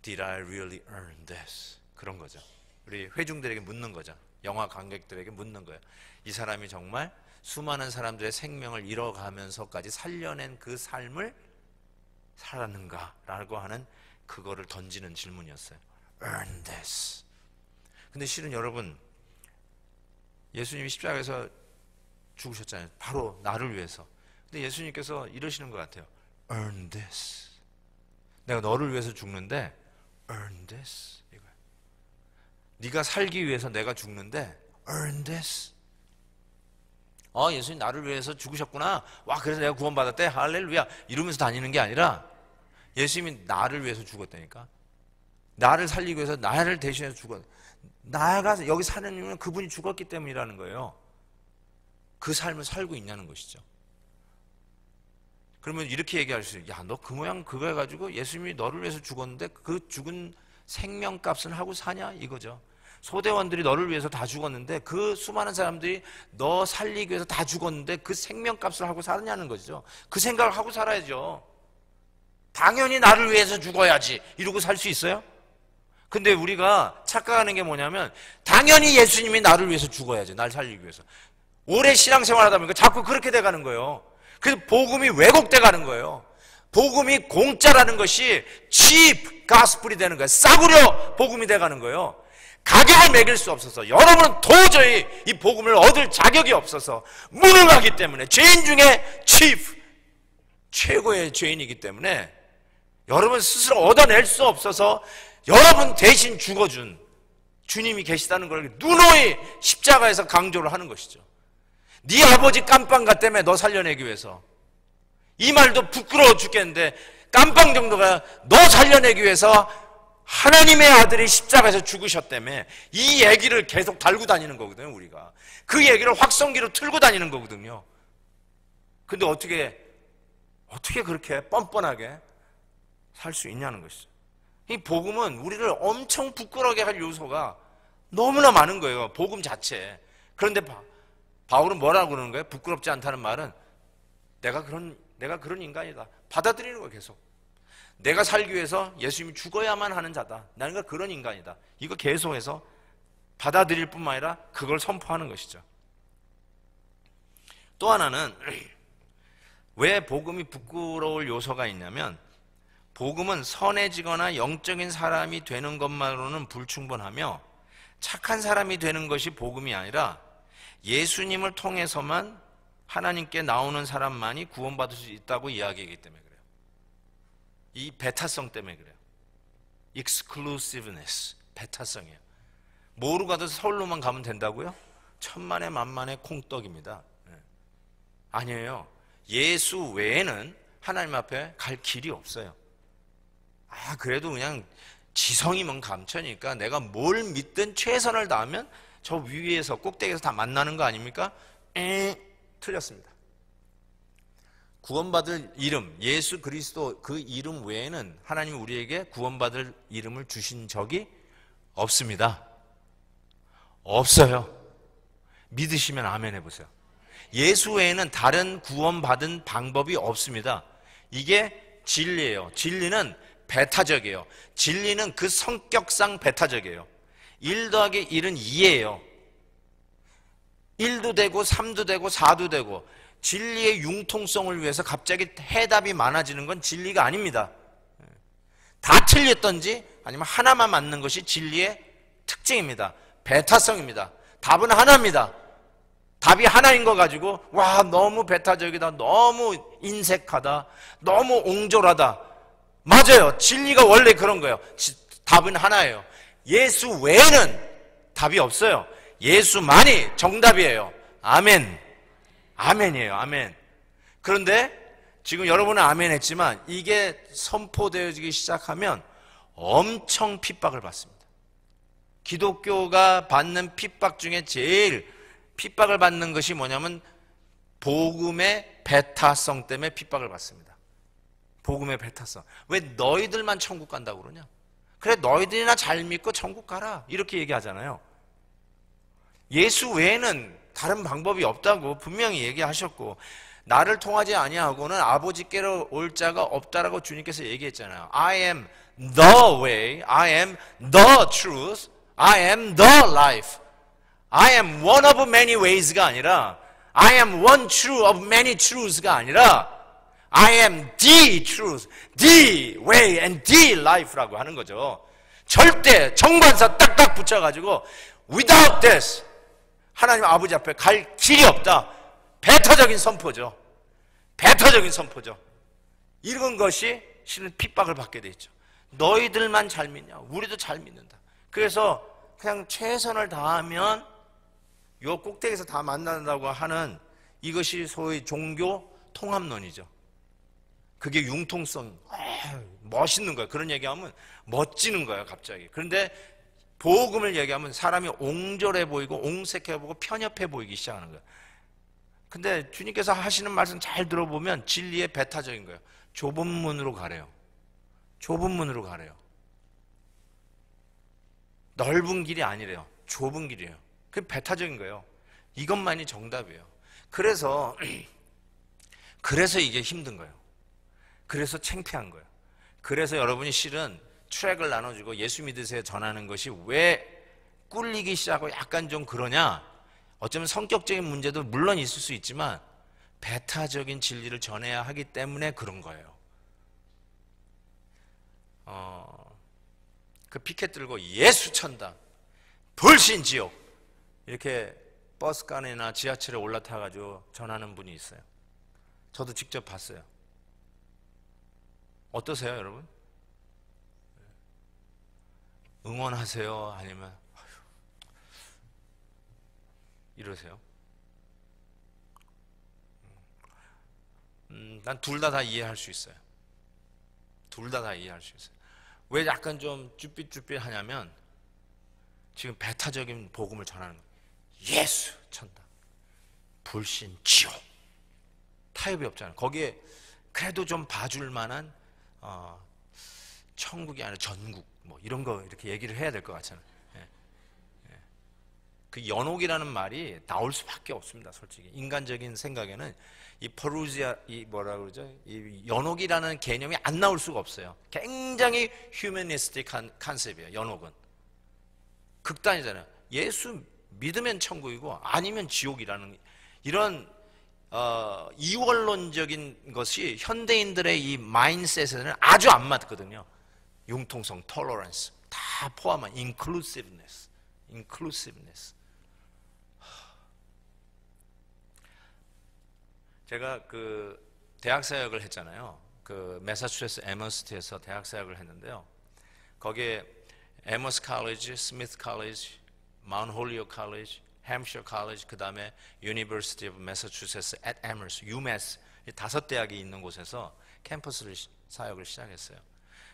Did I really earn this? 그런 거죠. 우리 회중들에게 묻는 거죠. 영화 관객들에게 묻는 거예요. 이 사람이 정말 수많은 사람들의 생명을 잃어가면서까지 살려낸 그 삶을 살았는가? 라고 하는 그거를 던지는 질문이었어요. Earn this. 근데 실은 여러분, 예수님이 십자가에서 죽으셨잖아요. 바로 나를 위해서. 근데 예수님께서 이러시는 것 같아요. Earn this. 내가 너를 위해서 죽는데 earn this. 이거야. 네가 살기 위해서 내가 죽는데 earn this. 예수님 나를 위해서 죽으셨구나. 와, 그래서 내가 구원받았대. 할렐루야. 이러면서 다니는 게 아니라 예수님이 나를 위해서 죽었다니까. 나를 살리기 위해서 나를 대신해서 죽었. 나가 여기 사는 이유는 그분이 죽었기 때문이라는 거예요. 그 삶을 살고 있냐는 것이죠. 그러면 이렇게 얘기할 수 있어요. 야, 너 그 모양 그거 해가지고 예수님이 너를 위해서 죽었는데 그 죽은 생명값은 하고 사냐? 이거죠. 소대원들이 너를 위해서 다 죽었는데 그 수많은 사람들이 너 살리기 위해서 다 죽었는데 그 생명값을 하고 살았냐는 거죠. 그 생각을 하고 살아야죠. 당연히 나를 위해서 죽어야지 이러고 살 수 있어요? 근데 우리가 착각하는 게 뭐냐면 당연히 예수님이 나를 위해서 죽어야지, 날 살리기 위해서. 오래 신앙생활 하다 보니까 자꾸 그렇게 돼가는 거예요. 그래서 복음이 왜곡돼 가는 거예요. 복음이 공짜라는 것이 cheap gospel이 되는 거예요. 싸구려 복음이 돼가는 거예요. 가격을 매길 수 없어서, 여러분은 도저히 이 복음을 얻을 자격이 없어서 무능하기 때문에, 죄인 중에 chief, 최고의 죄인이기 때문에 여러분 스스로 얻어낼 수 없어서 여러분 대신 죽어준 주님이 계시다는 걸 누누이 십자가에서 강조를 하는 것이죠. 네 아버지 깜빵가 때문에 너 살려내기 위해서, 이 말도 부끄러워 죽겠는데 깜빵 정도가 너 살려내기 위해서 하나님의 아들이 십자가에서 죽으셨다며, 이 얘기를 계속 달고 다니는 거거든요. 우리가 그 얘기를 확성기로 틀고 다니는 거거든요. 근데 어떻게 그렇게 뻔뻔하게 살 수 있냐는 것이죠. 이 복음은 우리를 엄청 부끄러워하게 할 요소가 너무나 많은 거예요, 복음 자체에. 그런데 바울은 뭐라고 그러는 거예요? 부끄럽지 않다는 말은 내가 그런 인간이다, 받아들이는 거예요. 계속 내가 살기 위해서 예수님이 죽어야만 하는 자다, 나는 그런 인간이다, 이거 계속해서 받아들일 뿐만 아니라 그걸 선포하는 것이죠. 또 하나는 왜 복음이 부끄러울 요소가 있냐면, 복음은 선해지거나 영적인 사람이 되는 것만으로는 불충분하며 착한 사람이 되는 것이 복음이 아니라 예수님을 통해서만 하나님께 나오는 사람만이 구원받을 수 있다고 이야기하기 때문에 그래요. 이 배타성 때문에 그래요. exclusiveness, 배타성이에요. 뭐로 가도 서울로만 가면 된다고요? 천만에 만만의 콩떡입니다. 아니에요. 예수 외에는 하나님 앞에 갈 길이 없어요. 그래도 그냥 지성이면 감춰니까 내가 뭘 믿든 최선을 다하면 저 위에서 꼭대기에서 다 만나는 거 아닙니까? 틀렸습니다. 구원받을 이름, 예수 그리스도 그 이름 외에는 하나님이 우리에게 구원받을 이름을 주신 적이 없습니다. 없어요. 믿으시면 아멘 해보세요. 예수 외에는 다른 구원받은 방법이 없습니다. 이게 진리예요. 진리는 배타적이에요. 진리는 그 성격상 배타적이에요. 1 더하기 1은 2예요. 1도 되고 3도 되고 4도 되고, 진리의 융통성을 위해서 갑자기 해답이 많아지는 건 진리가 아닙니다. 다 틀렸던지 아니면 하나만 맞는 것이 진리의 특징입니다. 배타성입니다. 답은 하나입니다. 답이 하나인 거 가지고 와 너무 배타적이다, 너무 인색하다, 너무 옹졸하다. 맞아요. 진리가 원래 그런 거예요. 답은 하나예요. 예수 외에는 답이 없어요. 예수만이 정답이에요. 아멘. 아멘이에요. 아멘. 그런데 지금 여러분은 아멘 했지만 이게 선포되어지기 시작하면 엄청 핍박을 받습니다. 기독교가 받는 핍박 중에 제일 핍박을 받는 것이 뭐냐면 복음의 배타성 때문에 핍박을 받습니다. 복음의 배타성. 왜 너희들만 천국 간다고 그러냐? 그래 너희들이나 잘 믿고 천국 가라 이렇게 얘기하잖아요. 예수 외에는 다른 방법이 없다고 분명히 얘기하셨고, 나를 통하지 아니하고는 아버지께로 올 자가 없다라고 주님께서 얘기했잖아요. I am the way, I am the truth, I am the life. I am one of many ways가 아니라 I am one true of many truths가 아니라 I am the truth, the way and the life라고 하는 거죠. 절대 정관사 딱딱 붙여가지고 without this 하나님 아버지 앞에 갈 길이 없다. 배타적인 선포죠. 배타적인 선포죠. 이런 것이 실은 핍박을 받게 돼 있죠. 너희들만 잘 믿냐? 우리도 잘 믿는다. 그래서 그냥 최선을 다하면 요 꼭대기에서 다 만난다고 하는 이것이 소위 종교 통합론이죠. 그게 융통성, 멋있는 거예요. 그런 얘기하면 멋지는 거예요, 갑자기. 그런데 복음을 얘기하면 사람이 옹졸해 보이고 옹색해 보이고 편협해 보이기 시작하는 거예요. 근데 주님께서 하시는 말씀 잘 들어보면 진리의 배타적인 거예요. 좁은 문으로 가래요. 좁은 문으로 가래요. 넓은 길이 아니래요. 좁은 길이에요. 그게 배타적인 거예요. 이것만이 정답이에요. 그래서 이게 힘든 거예요. 그래서 창피한 거예요. 그래서 여러분이 실은 트랙을 나눠주고 예수 믿으세요 전하는 것이 왜 꿀리기 시작하고 약간 좀 그러냐? 어쩌면 성격적인 문제도 물론 있을 수 있지만 배타적인 진리를 전해야 하기 때문에 그런 거예요. 그 피켓 들고 예수 천당, 불신 지옥 이렇게 버스간이나 지하철에 올라타가지고 전하는 분이 있어요. 저도 직접 봤어요. 어떠세요, 여러분? 응원하세요? 아니면 이러세요? 난 둘 다 이해할 수 있어요. 둘 다 이해할 수 있어요. 왜 약간 좀 쭈삣쭈삣 하냐면 지금 배타적인 복음을 전하는 거예요. 예수 천당, 불신 지옥. 타협이 없잖아요. 거기에 그래도 좀 봐줄 만한 천국이 아니라 전국 뭐 이런 거 이렇게 얘기를 해야 될 것 같잖아요. 예. 예. 그 연옥이라는 말이 나올 수밖에 없습니다. 솔직히 인간적인 생각에는 이 퍼루지아 이 뭐라 그러죠? 이 연옥이라는 개념이 안 나올 수가 없어요. 굉장히 휴머니스틱한 컨셉이에요. 연옥은 극단이잖아요. 예수 믿으면 천국이고 아니면 지옥이라는 이런 이원론적인 것이 현대인들의 이 마인드셋에는 아주 안 맞거든요. 융통성, 톨러런스 다 포함한 inclusiveness. 제가 그 대학 사역을 했잖아요. 그 매사추세츠 에머스트에서 대학 사역을 했는데요. 거기에 에머스 칼리지, 스미스 칼리지, 마운트 홀리옥 칼리지, 햄셔 칼리지, 그 다음에 유니버시티 오브 매사추세츠 앳 에머스, UMass 이 5대학이 있는 곳에서 캠퍼스를 사역을 시작했어요.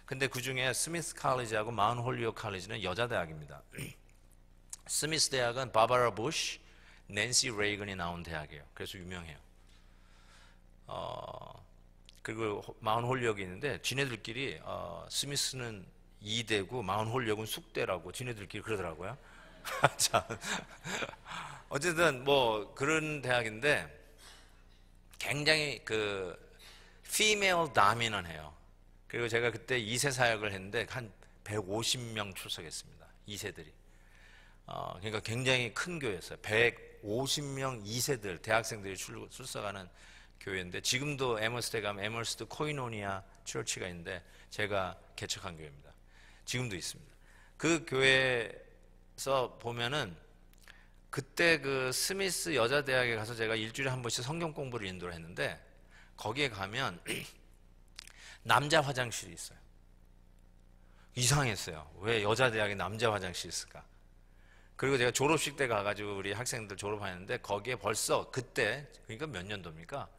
근데 그 중에 스미스 칼리지하고 마운트 홀리옥 칼리지는 여자 대학입니다. 스미스 대학은 바바라 부시, 낸시 레이건이 나온 대학이에요. 그래서 유명해요. 그리고 마운트 홀리옥이 있는데 지네들끼리 스미스는 2대고 마운트 홀리옥은 숙대라고 지네들끼리 그러더라고요. 자, 어쨌든 뭐 그런 대학인데 굉장히 그 female dominant해요. 그리고 제가 그때 2세 사역을 했는데 한 150명 출석했습니다. 2세들이. 그러니까 굉장히 큰 교회였어요. 150명 2세들 대학생들이 출석하는 교회인데 지금도 에머스대 가면 에머스드 코이노니아 처치가 있는데 제가 개척한 교회입니다. 지금도 있습니다. 그 교회에서 보면은 그때 그 스미스 여자대학에 가서 제가 일주일에 한 번씩 성경 공부를 인도를 했는데 거기에 가면 남자 화장실이 있어요. 이상했어요. 왜 여자대학에 남자 화장실이 있을까? 그리고 제가 졸업식 때 가가지고 우리 학생들 졸업하는데 거기에 벌써 그때 그러니까 몇 년도입니까?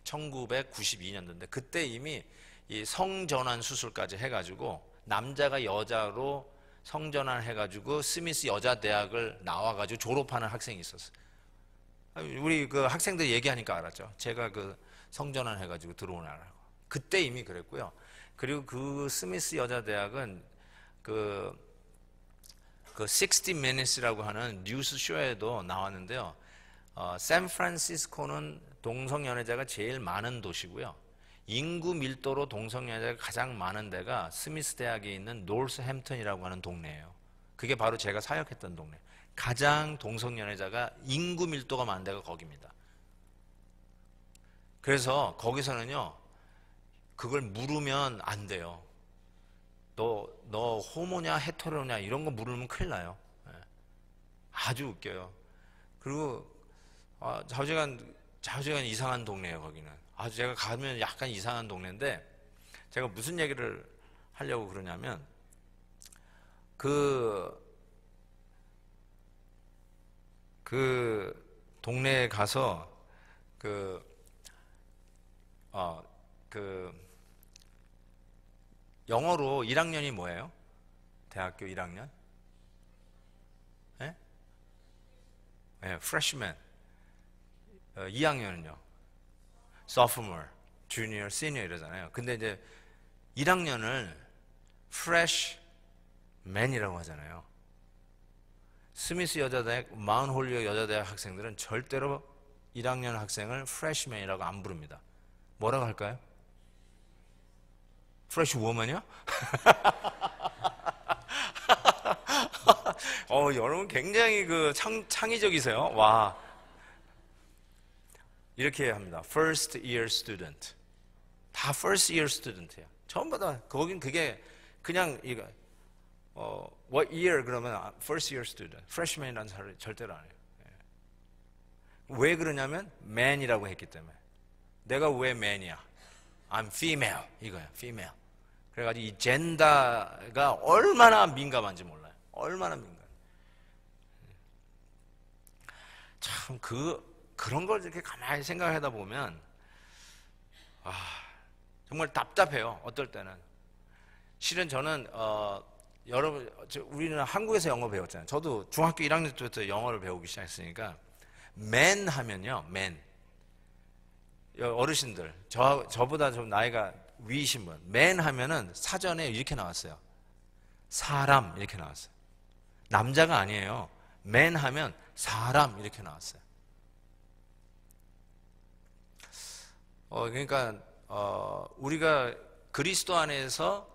1992년도인데 그때 이미 이 성전환 수술까지 해가지고 남자가 여자로 성전환 해가지고 스미스 여자대학을 나와가지고 졸업하는 학생이 있었어요. 우리 그 학생들 얘기하니까 알았죠. 제가 그 성전환 해가지고 들어오느라고. 그때 이미 그랬고요. 그리고 그 스미스 여자대학은 그 60 Minutes라고 하는 뉴스 쇼에도 나왔는데요. 샌프란시스코는 동성연애자가 제일 많은 도시고요. 인구 밀도로 동성연애자가 가장 많은 데가 스미스 대학에 있는 노스햄튼이라고 하는 동네예요. 그게 바로 제가 사역했던 동네. 가장 동성연애자가 인구 밀도가 많은 데가 거기입니다. 그래서 거기서는요. 그걸 물으면 안 돼요. 너 호모냐 헤테로냐 이런 거 물으면 큰일 나요. 아주 웃겨요. 그리고 자우지간 이상한 동네예요. 거기는 아주 제가 가면 약간 이상한 동네인데 제가 무슨 얘기를 하려고 그러냐면 그 동네에 가서 영어로 1학년이 뭐예요? 대학교 1학년? 예? 네, freshman. 2학년은요? sophomore, junior, senior 이러잖아요. 근데 이제 1학년을 freshman이라고 하잖아요. 스미스 여자대학, 마운 홀리옥 여자대학 학생들은 절대로 1학년 학생을 프레시맨이라고 안 부릅니다. 뭐라고 할까요? 프레시 워먼이요? 여러분 굉장히 그 창의적이세요. 와. 이렇게 합니다. First year student. 다 first year student예요. 전부 다. 거긴 그게 그냥 이거 what year 그러면 first year student. freshman이라는 사람을 절대로 안 해요. 왜 그러냐면 man이라고 했기 때문에. 내가 왜 man이야? I'm female 이거야. female. 그래가지고 이 젠더가 얼마나 민감한지 몰라요. 얼마나 민감. 참 그런 걸 이렇게 가만히 생각하다 보면 정말 답답해요. 어떨 때는. 실은 저는 여러분 우리는 한국에서 영어 배웠잖아요. 저도 중학교 1학년 때부터 영어를 배우기 시작했으니까 man 하면요. man. 어르신들 저보다 좀 나이가 위이신 분 man 하면은 사전에 이렇게 나왔어요. 사람 이렇게 나왔어요. 남자가 아니에요. man 하면 사람 이렇게 나왔어요. 그러니까 우리가 그리스도 안에서의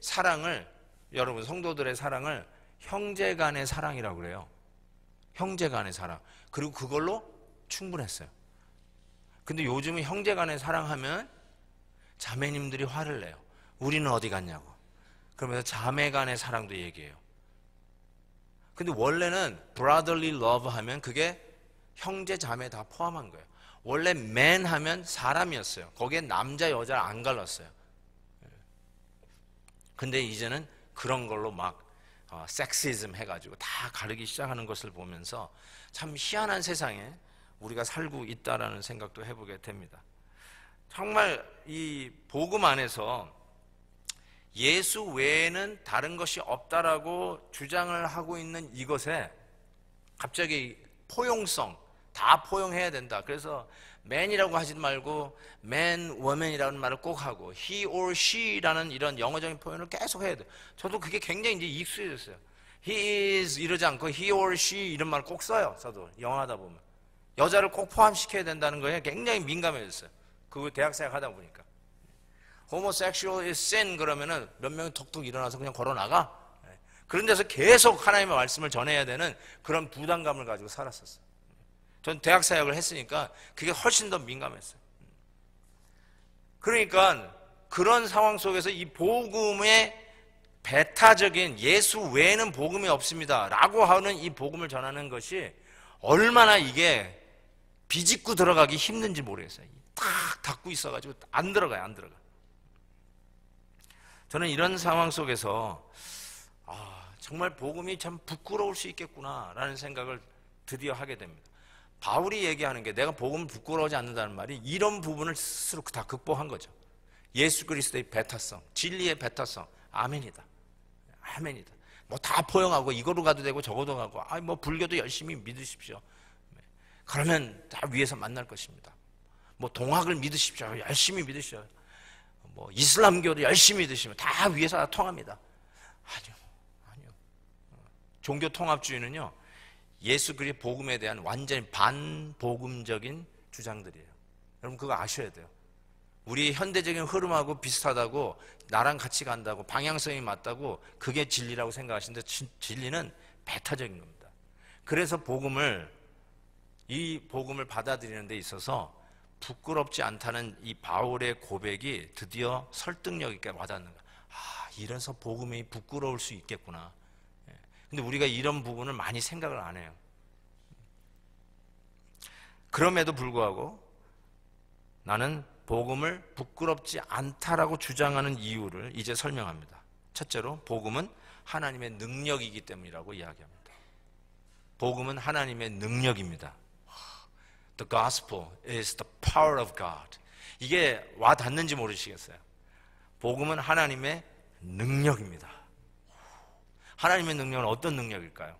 사랑을 여러분 성도들의 사랑을 형제간의 사랑이라고 그래요. 형제간의 사랑. 그리고 그걸로 충분했어요. 근데 요즘은 형제간의 사랑하면 자매님들이 화를 내요. 우리는 어디 갔냐고. 그러면서 자매간의 사랑도 얘기해요. 근데 원래는 brotherly love 하면 그게 형제 자매 다 포함한 거예요. 원래 man 하면 사람이었어요. 거기에 남자 여자를 안 갈랐어요. 근데 이제는 그런 걸로 막 섹시즘 해가지고 다 가르기 시작하는 것을 보면서 참 희한한 세상에 우리가 살고 있다라는 생각도 해보게 됩니다. 정말 이 복음 안에서 예수 외에는 다른 것이 없다라고 주장을 하고 있는 이것에 갑자기 포용성, 다 포용해야 된다. 그래서 man이라고 하지 말고 man, woman이라는 말을 꼭 하고 he or she라는 이런 영어적인 표현을 계속 해야 돼요. 저도 그게 굉장히 이제 익숙해졌어요. he is 이러지 않고 he or she 이런 말을 꼭 써요. 저도 영어 하다 보면 여자를 꼭 포함시켜야 된다는 거에 굉장히 민감해졌어요. 그거 대학생 하다 보니까 homosexual is sin 그러면은 몇 명이 톡톡 일어나서 그냥 걸어 나가. 그런 데서 계속 하나님의 말씀을 전해야 되는 그런 부담감을 가지고 살았었어요. 전 대학 사역을 했으니까 그게 훨씬 더 민감했어요. 그러니까 그런 상황 속에서 이 복음의 배타적인 예수 외에는 복음이 없습니다 라고 하는 이 복음을 전하는 것이 얼마나 이게 비집고 들어가기 힘든지 모르겠어요. 딱 닫고 있어가지고 안 들어가요. 저는 이런 상황 속에서 정말 복음이 참 부끄러울 수 있겠구나 라는 생각을 드디어 하게 됩니다. 바울이 얘기하는 게 내가 복음을 부끄러워하지 않는다는 말이 이런 부분을 스스로 다 극복한 거죠. 예수 그리스도의 배타성, 진리의 배타성, 아멘이다. 아멘이다. 뭐 다 포용하고 이거로 가도 되고 저거도 가고 뭐 불교도 열심히 믿으십시오. 그러면 다 위에서 만날 것입니다. 뭐 동학을 믿으십시오. 열심히 믿으십시오. 뭐 이슬람교도 열심히 믿으시면 다 위에서 다 통합니다. 아니요. 종교 통합주의는요. 예수 그리스도의 복음에 대한 완전히 반복음적인 주장들이에요. 여러분 그거 아셔야 돼요. 우리 현대적인 흐름하고 비슷하다고 나랑 같이 간다고 방향성이 맞다고 그게 진리라고 생각하시는데 진리는 배타적인 겁니다. 그래서 이 복음을 받아들이는 데 있어서 부끄럽지 않다는 이 바울의 고백이 드디어 설득력 있게 와닿는 거예요. 이래서 복음이 부끄러울 수 있겠구나. 근데 우리가 이런 부분을 많이 생각을 안 해요. 그럼에도 불구하고 나는 복음을 부끄럽지 않다라고 주장하는 이유를 이제 설명합니다. 첫째로 복음은 하나님의 능력이기 때문이라고 이야기합니다. 복음은 하나님의 능력입니다. The gospel is the power of God. 이게 와 닿는지 모르시겠어요? 복음은 하나님의 능력입니다. 하나님의 능력은 어떤 능력일까요?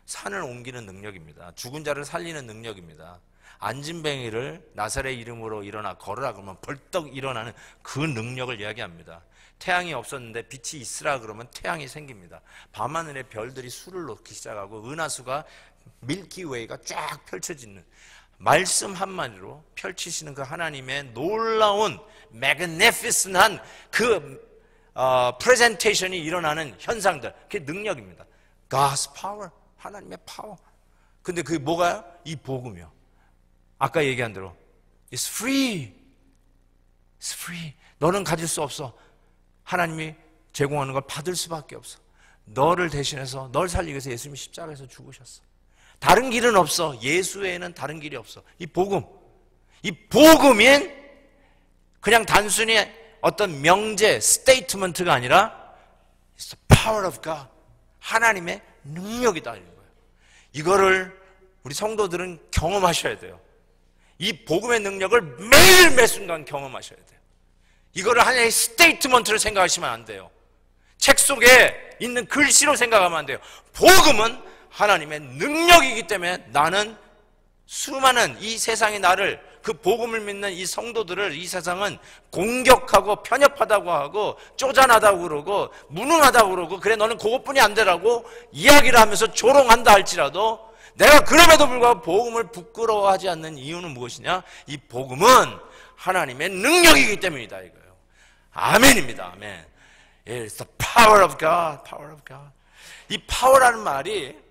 산을 옮기는 능력입니다. 죽은 자를 살리는 능력입니다. 안진뱅이를 나사렛 이름으로 일어나 걸으라 그러면 벌떡 일어나는 그 능력을 이야기합니다. 태양이 없었는데 빛이 있으라 그러면 태양이 생깁니다. 밤하늘에 별들이 수를 놓기 시작하고 은하수가 밀키웨이가 쫙 펼쳐지는, 말씀 한마디로 펼치시는 그 하나님의 놀라운 magnificent한 그 프레젠테이션이 일어나는 현상들, 그게 능력입니다. God's power, 하나님의 파워. 근데 그게 뭐가요? 이 복음이요. 아까 얘기한 대로 It's free. It's free. 너는 가질 수 없어. 하나님이 제공하는 걸 받을 수밖에 없어. 너를 대신해서 널 살리기 위해서 예수님이 십자가에서 죽으셨어. 다른 길은 없어. 예수 외에는 다른 길이 없어. 이 복음, 이 복음인 그냥 단순히 어떤 명제, 스테이트먼트가 아니라 It's the power of God. 하나님의 능력이다 이런 거예요. 이거를 우리 성도들은 경험하셔야 돼요. 이 복음의 능력을 매일 매 순간 경험하셔야 돼요. 이거를 하나의 스테이트먼트로 생각하시면 안 돼요. 책 속에 있는 글씨로 생각하면 안 돼요. 복음은 하나님의 능력이기 때문에 나는 수많은 이 세상이 나를, 그 복음을 믿는 이 성도들을 이 세상은 공격하고 편협하다고 하고 쪼잔하다고 그러고 무능하다고 그러고 그래 너는 그것뿐이 안 되라고 이야기를 하면서 조롱한다 할지라도 내가 그럼에도 불구하고 복음을 부끄러워하지 않는 이유는 무엇이냐? 이 복음은 하나님의 능력이기 때문이다 이거예요. 아멘입니다. 아멘. It's the power of God, power of God. 이 파워라는 말이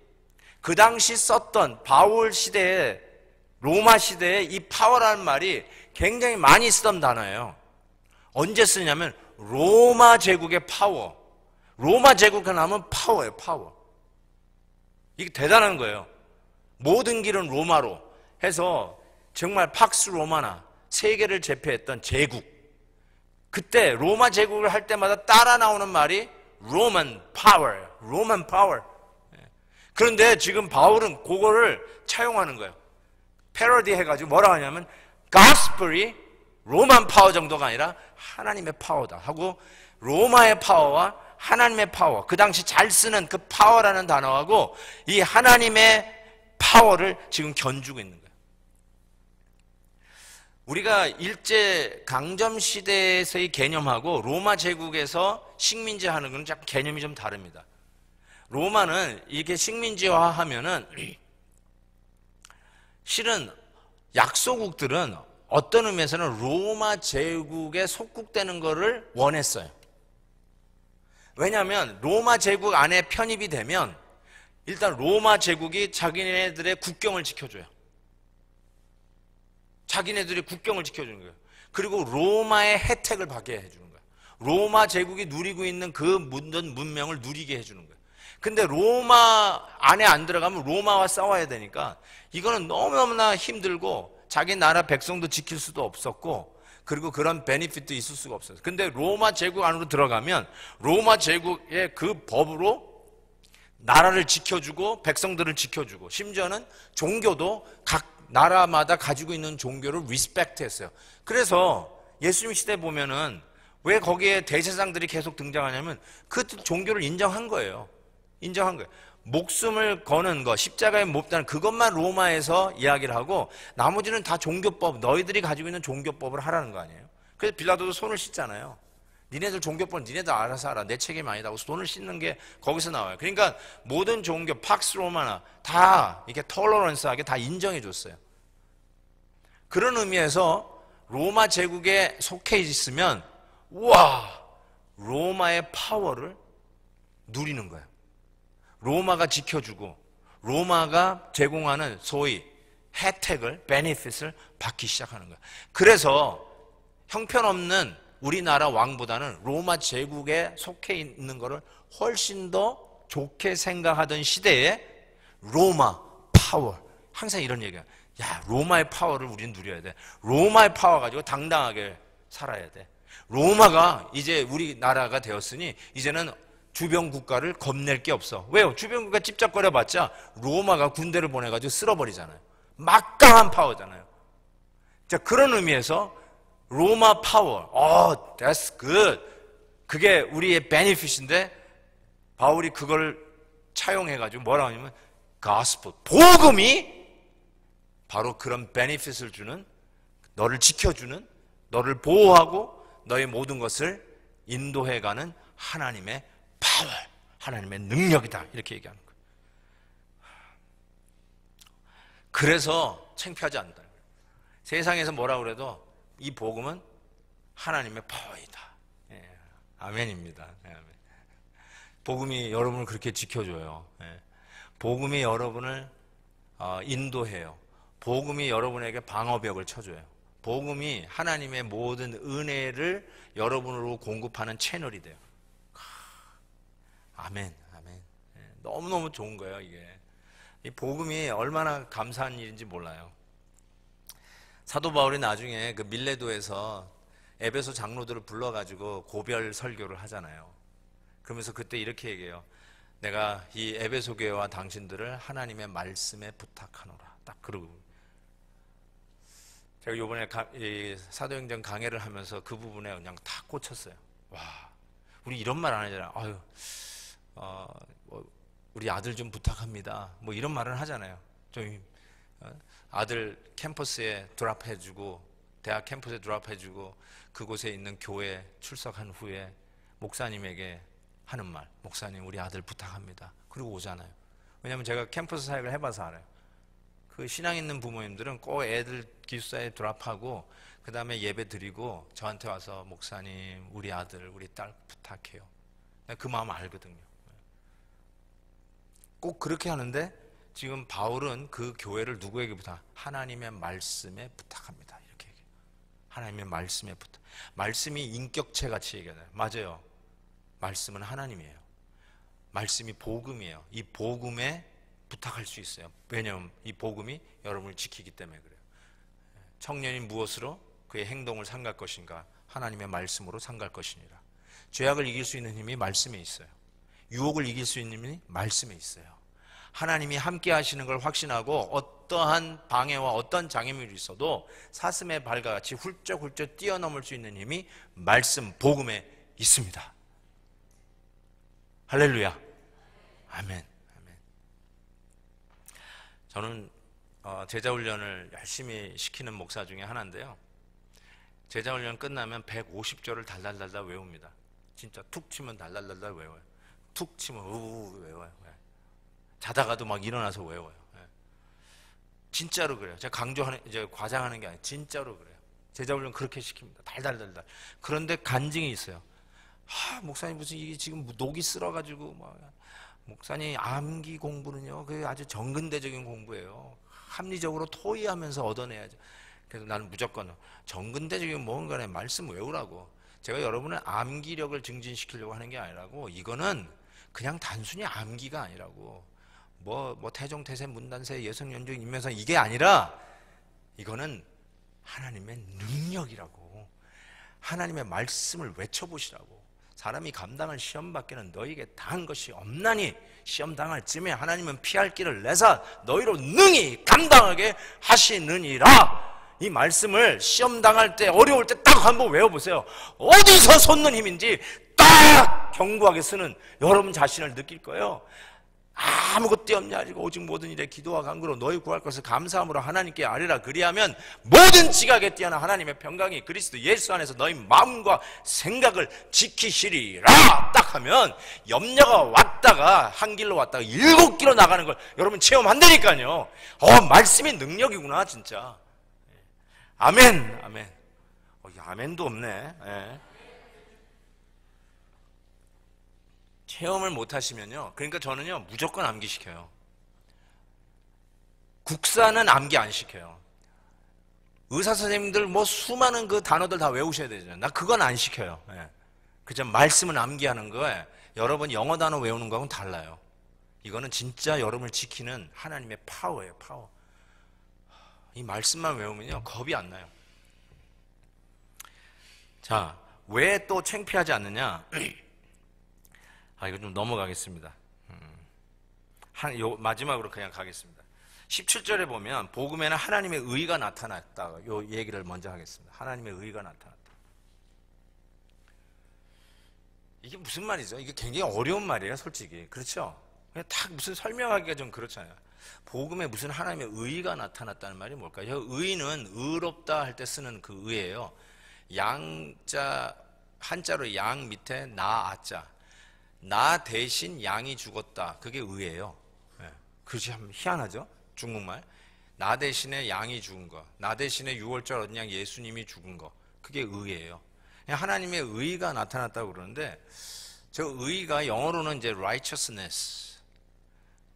그 당시 썼던 바울 시대에, 로마 시대에 이 파워라는 말이 굉장히 많이 쓰던 단어예요. 언제 쓰냐면 로마 제국의 파워. 로마 제국을 하면 파워예요, 파워. 이게 대단한 거예요. 모든 길은 로마로 해서 정말 팍스 로마나 세계를 제패했던 제국. 그때 로마 제국을 할 때마다 따라 나오는 말이 로만 파워예요. 로만 파워. 그런데 지금 바울은 그거를 차용하는 거예요. 패러디 해가지고 뭐라 하냐면 가스펠이 로만 파워 정도가 아니라 하나님의 파워다 하고, 로마의 파워와 하나님의 파워, 그 당시 잘 쓰는 그 파워라는 단어하고 이 하나님의 파워를 지금 견주고 있는 거예요. 우리가 일제 강점 시대에서의 개념하고 로마 제국에서 식민지하는 건 약간 개념이 좀 다릅니다. 로마는 이렇게 식민지화하면은 실은 약소국들은 어떤 의미에서는 로마 제국에 속국되는 것을 원했어요. 왜냐하면 로마 제국 안에 편입이 되면 일단 로마 제국이 자기네들의 국경을 지켜줘요. 자기네들이 국경을 지켜주는 거예요. 그리고 로마의 혜택을 받게 해주는 거예요. 로마 제국이 누리고 있는 그 모든 문명을 누리게 해주는 거예요. 근데 로마 안에 안 들어가면 로마와 싸워야 되니까 이거는 너무너무나 힘들고 자기 나라 백성도 지킬 수도 없었고 그리고 그런 베니핏도 있을 수가 없어요. 근데 로마 제국 안으로 들어가면 로마 제국의 그 법으로 나라를 지켜주고 백성들을 지켜주고 심지어는 종교도 각 나라마다 가지고 있는 종교를 리스펙트 했어요. 그래서 예수님 시대 보면은 왜 거기에 대제사장들이 계속 등장하냐면 그 종교를 인정한 거예요. 인정한 거예요. 목숨을 거는 거, 십자가에 못 다는 그것만 로마에서 이야기를 하고 나머지는 다 종교법, 너희들이 가지고 있는 종교법을 하라는 거 아니에요. 그래서 빌라도도 손을 씻잖아요. 니네들 종교법은 니네들 알아서 하라. 내 책임 아니다 하고 손을 씻는 게 거기서 나와요. 그러니까 모든 종교, 팍스 로마나 다 이렇게 톨러런스하게 다 인정해 줬어요. 그런 의미에서 로마 제국에 속해 있으면 우와, 로마의 파워를 누리는 거예요. 로마가 지켜주고 로마가 제공하는 소위 혜택을, 베네핏을 받기 시작하는 거예요. 그래서 형편없는 우리나라 왕보다는 로마 제국에 속해 있는 것을 훨씬 더 좋게 생각하던 시대에 로마 파워, 항상 이런 얘기야. 야, 로마의 파워를 우리는 누려야 돼. 로마의 파워 가지고 당당하게 살아야 돼. 로마가 이제 우리나라가 되었으니 이제는 주변 국가를 겁낼 게 없어. 왜요? 주변 국가 찝쩍거려봤자 로마가 군대를 보내가지고 쓸어버리잖아요. 막강한 파워잖아요. 자, 그런 의미에서 로마 파워, that's good. 그게 우리의 베니핏인데 바울이 그걸 차용해가지고 뭐라고 하냐면 gospel, 복음이 바로 그런 베네핏을 주는, 너를 지켜주는, 너를 보호하고 너의 모든 것을 인도해가는 하나님의 파워, 하나님의 능력이다, 이렇게 얘기하는 거예요. 그래서 창피하지 않는다. 세상에서 뭐라 그래도 이 복음은 하나님의 파워이다. 예, 아멘입니다. 예, 아멘. 복음이 여러분을 그렇게 지켜줘요. 예. 복음이 여러분을 인도해요. 복음이 여러분에게 방어벽을 쳐줘요. 복음이 하나님의 모든 은혜를 여러분으로 공급하는 채널이 돼요. 아멘, 아멘. 예, 너무너무 좋은 거예요, 이게. 이 복음이 얼마나 감사한 일인지 몰라요. 사도 바울이 나중에 그 밀레도에서 에베소 장로들을 불러가지고 고별 설교를 하잖아요. 그러면서 그때 이렇게 얘기해요. 내가 이 에베소 교회와 당신들을 하나님의 말씀에 부탁하노라. 딱 그러고. 제가 요번에 사도행전 강해를 하면서 그 부분에 그냥 다 꽂혔어요. 와, 우리 이런 말 안 하잖아요. 아유, 우리 아들 좀 부탁합니다. 뭐 이런 말을 하잖아요. 좀 아들 캠퍼스에 드랍해주고, 대학 캠퍼스에 드랍해주고, 그곳에 있는 교회 출석한 후에 목사님에게 하는 말, 목사님 우리 아들 부탁합니다. 그리고 오잖아요. 왜냐하면 제가 캠퍼스 사역을 해봐서 알아요. 그 신앙 있는 부모님들은 꼭 애들 기숙사에 드랍하고 그 다음에 예배 드리고 저한테 와서 목사님 우리 아들 우리 딸 부탁해요. 그 마음 알거든요. 꼭 그렇게 하는데 지금 바울은 그 교회를 누구에게 부탁? 하나님의 말씀에 부탁합니다. 이렇게 얘기해요. 하나님의 말씀에 부탁. 말씀이 인격체 같이 얘기하잖아요. 맞아요. 말씀은 하나님이에요. 말씀이 복음이에요. 이 복음에 부탁할 수 있어요. 왜냐하면 이 복음이 여러분을 지키기 때문에 그래요. 청년이 무엇으로 그의 행동을 삼갈 것인가? 하나님의 말씀으로 삼갈 것이니라. 죄악을 이길 수 있는 힘이 말씀에 있어요. 유혹을 이길 수 있는 힘이 말씀에 있어요. 하나님이 함께 하시는 걸 확신하고 어떠한 방해와 어떤 장애물이 있어도 사슴의 발과 같이 훌쩍훌쩍 뛰어넘을 수 있는 힘이 말씀, 복음에 있습니다. 할렐루야. 아멘. 아멘. 저는 제자훈련을 열심히 시키는 목사 중에 하나인데요. 제자훈련 끝나면 150조를 달달달달 외웁니다. 진짜 툭 치면 달달달달 외워요. 툭 치면 우우 외워요. 자다가도 막 일어나서 외워요. 진짜로 그래요. 제가 강조하는, 이제 과장하는 게 아니에요. 진짜로 그래요. 제자훈련 그렇게 시킵니다. 달달달달. 그런데 간증이 있어요. 목사님 무슨 이게 지금 녹이 쓸어가지고 목사님 암기 공부는요 그게 아주 정근대적인 공부예요. 합리적으로 토의하면서 얻어내야죠. 그래서 나는 무조건 정근대적인 뭔가에 말씀 외우라고. 제가 여러분의 암기력을 증진시키려고 하는 게 아니라고. 이거는 그냥 단순히 암기가 아니라고. 뭐 태종태세 문단세 예성연중 인명상 이게 아니라 이거는 하나님의 능력이라고. 하나님의 말씀을 외쳐보시라고. 사람이 감당할 시험 밖에는 너희에게 당한 것이 없나니 시험 당할 쯤에 하나님은 피할 길을 내사 너희로 능히 감당하게 하시느니라. 이 말씀을 시험 당할 때 어려울 때 딱 한번 외워보세요. 어디서 솟는 힘인지 딱 견고하게 쓰는 여러분 자신을 느낄 거예요. 아무것도 없냐 아니고 오직 모든 일에 기도와 간구로 너희 구할 것을 감사함으로 하나님께 아뢰라. 그리하면 모든 지각에 뛰어난 하나님의 평강이 그리스도 예수 안에서 너희 마음과 생각을 지키시리라. 딱 하면 염려가 왔다가 한 길로 왔다가 7길로 나가는 걸 여러분 체험한다니까요. 말씀이 능력이구나 진짜. 아멘. 아멘. 아멘도 없네. 체험을 못 하시면요. 그러니까 저는요, 무조건 암기시켜요. 국사는 암기 안 시켜요. 의사 선생님들 수많은 그 단어들 다 외우셔야 되잖아요. 나 그건 안 시켜요. 그저 말씀은 암기하는 거에 여러분 영어 단어 외우는 거하고는 달라요. 이거는 진짜 여러분을 지키는 하나님의 파워예요, 파워. 이 말씀만 외우면요, 겁이 안 나요. 자, 왜 또 창피하지 않느냐? 이거 좀 넘어가겠습니다. 마지막으로 그냥 가겠습니다. 17절에 보면 복음에는 하나님의 의가 나타났다. 이 얘기를 먼저 하겠습니다. 하나님의 의가 나타났다. 이게 무슨 말이죠? 이게 굉장히 어려운 말이에요, 솔직히. 그렇죠? 그냥 딱 무슨 설명하기가 좀 그렇잖아요. 복음에 무슨 하나님의 의가 나타났다는 말이 뭘까요? 의는 의롭다 할 때 쓰는 그 의예요. 양자, 한자로 양 밑에 나아자, 나 대신 양이 죽었다, 그게 의예요. 그것이 참 희한하죠? 중국말. 나 대신에 양이 죽은 거, 나 대신에 6월절 어린 양 예수님이 죽은 거, 그게 의예요. 하나님의 의가 나타났다고 그러는데, 저 의가 영어로는 이제 righteousness.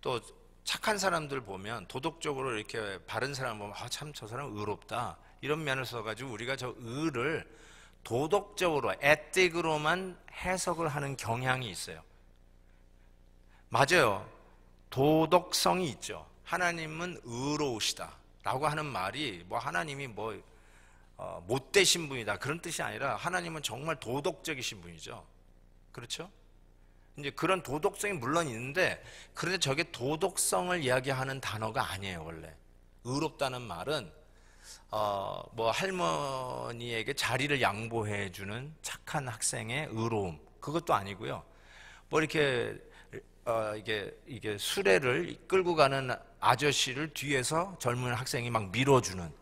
또 착한 사람들 보면, 도덕적으로 이렇게 바른 사람 보면 참 저 사람 의롭다, 이런 면을 써가지고 우리가 저 의를 도덕적으로 에틱으로만 해석을 하는 경향이 있어요. 맞아요. 도덕성이 있죠. 하나님은 의로우시다 라고 하는 말이 뭐 하나님이 뭐 못되신 분이다 그런 뜻이 아니라 하나님은 정말 도덕적이신 분이죠. 그렇죠? 이제 그런 도덕성이 물론 있는데, 그런데 저게 도덕성을 이야기하는 단어가 아니에요. 원래 의롭다는 말은 뭐 할머니에게 자리를 양보해 주는 착한 학생의 의로움, 그것도 아니고요. 뭐 이렇게 이게 수레를 끌고 가는 아저씨를 뒤에서 젊은 학생이 막 밀어주는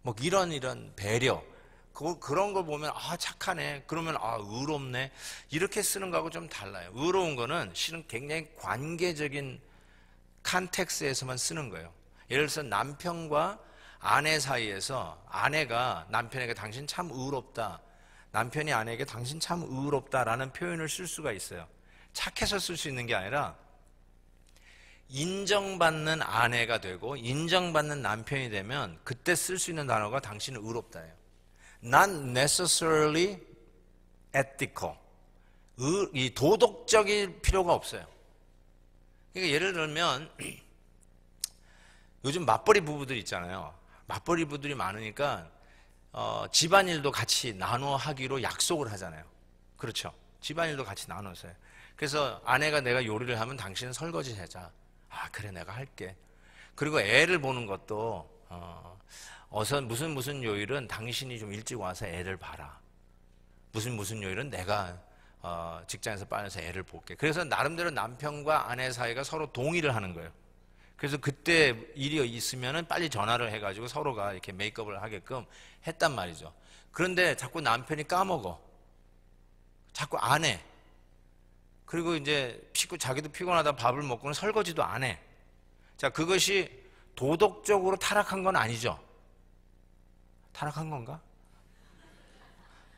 뭐 이런 배려, 그런 걸 보면 아 착하네, 그러면 아 의롭네, 이렇게 쓰는 거하고 좀 달라요. 의로운 거는 실은 굉장히 관계적인 컨텍스트에서만 쓰는 거예요. 예를 들어서 남편과 아내 사이에서 아내가 남편에게 당신 참 의롭다, 남편이 아내에게 당신 참 의롭다라는 표현을 쓸 수가 있어요. 착해서 쓸 수 있는 게 아니라 인정받는 아내가 되고 인정받는 남편이 되면 그때 쓸 수 있는 단어가 당신은 의롭다예요. Not necessarily ethical. 이 도덕적일 필요가 없어요. 그러니까 예를 들면 요즘 맞벌이 부부들 있잖아요. 맞벌이 부부들이 많으니까 집안일도 같이 나눠 하기로 약속을 하잖아요. 그렇죠? 집안일도 같이 나눠서요. 그래서 아내가 내가 요리를 하면 당신은 설거지 해자. 아 그래 내가 할게. 그리고 애를 보는 것도 어서 무슨 요일은 당신이 좀 일찍 와서 애를 봐라. 무슨 요일은 내가 직장에서 빠져서 애를 볼게. 그래서 나름대로 남편과 아내 사이가 서로 동의를 하는 거예요. 그래서 그때 일이 있으면은 빨리 전화를 해가지고 서로가 이렇게 메이크업을 하게끔 했단 말이죠. 그런데 자꾸 남편이 까먹어. 자꾸 안 해. 그리고 이제 자기도 피곤하다 밥을 먹고는 설거지도 안 해. 자, 그것이 도덕적으로 타락한 건 아니죠. 타락한 건가?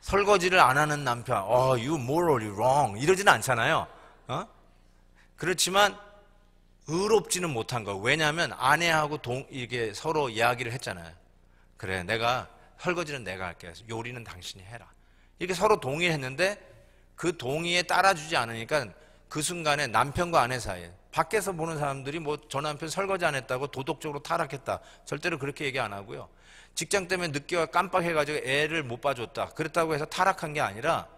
설거지를 안 하는 남편, you morally wrong 이러지는 않잖아요. 그렇지만 의롭지는 못한 거. 왜냐하면 아내하고 이게 서로 이야기를 했잖아요. 그래, 내가 설거지는 내가 할게. 요리는 당신이 해라. 이렇게 서로 동의를 했는데 그 동의에 따라주지 않으니까 그 순간에 남편과 아내 사이에, 밖에서 보는 사람들이 뭐 저 남편 설거지 안 했다고 도덕적으로 타락했다, 절대로 그렇게 얘기 안 하고요. 직장 때문에 늦게 와 깜빡해가지고 애를 못 봐줬다, 그랬다고 해서 타락한 게 아니라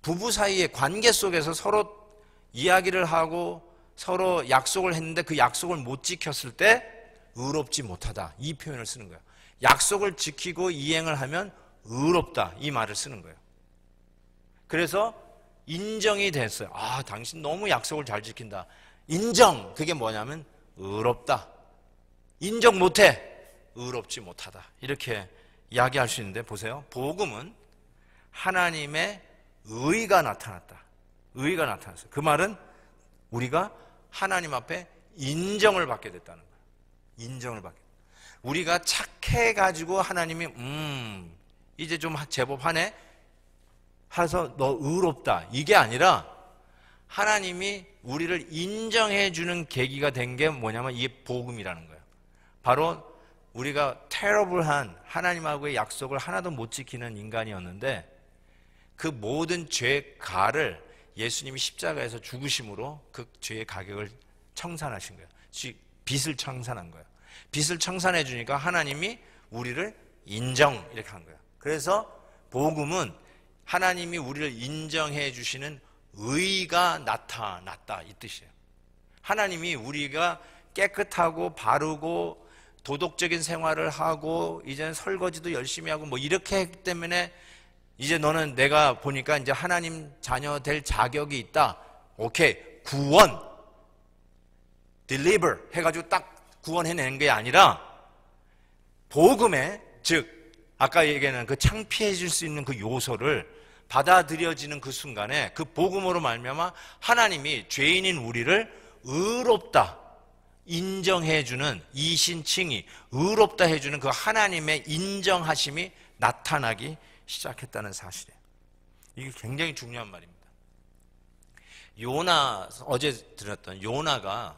부부 사이의 관계 속에서 서로 이야기를 하고 서로 약속을 했는데 그 약속을 못 지켰을 때 의롭지 못하다, 이 표현을 쓰는 거예요. 약속을 지키고 이행을 하면 의롭다, 이 말을 쓰는 거예요. 그래서 인정이 됐어요. 아, 당신 너무 약속을 잘 지킨다. 인정, 그게 뭐냐면 의롭다. 인정 못해, 의롭지 못하다. 이렇게 이야기할 수 있는데, 보세요. 복음은 하나님의 의가 나타났다. 의가 나타났어요. 그 말은 우리가 하나님 앞에 인정을 받게 됐다는 거예요. 인정을 받게. 우리가 착해가지고 하나님이 이제 좀 제법 하네 해서 너 의롭다, 이게 아니라 하나님이 우리를 인정해 주는 계기가 된 게 뭐냐면 이게 복음이라는 거예요. 바로 우리가 terrible한 하나님하고의 약속을 하나도 못 지키는 인간이었는데 그 모든 죄가를 예수님이 십자가에서 죽으심으로 그 죄의 가격을 청산하신 거예요. 빚을 청산한 거예요. 빚을 청산해 주니까 하나님이 우리를 인정, 이렇게 한 거예요. 그래서 복음은 하나님이 우리를 인정해 주시는 의가 나타났다, 이 뜻이에요. 하나님이 우리가 깨끗하고 바르고 도덕적인 생활을 하고 이제는 설거지도 열심히 하고 뭐 이렇게 했기 때문에 이제 너는 내가 보니까 이제 하나님 자녀 될 자격이 있다. 오케이, 구원. deliver 해가지고 딱 구원해내는 게 아니라 복음에, 즉 아까 얘기한 그 창피해질 수 있는 그 요소를 받아들여지는 그 순간에 그 복음으로 말미암아 하나님이 죄인인 우리를 의롭다 인정해주는, 이신칭이 의롭다 해주는 그 하나님의 인정하심이 나타나기 시작했다는 사실이에요. 이게 굉장히 중요한 말입니다. 요나, 어제 들었던 요나가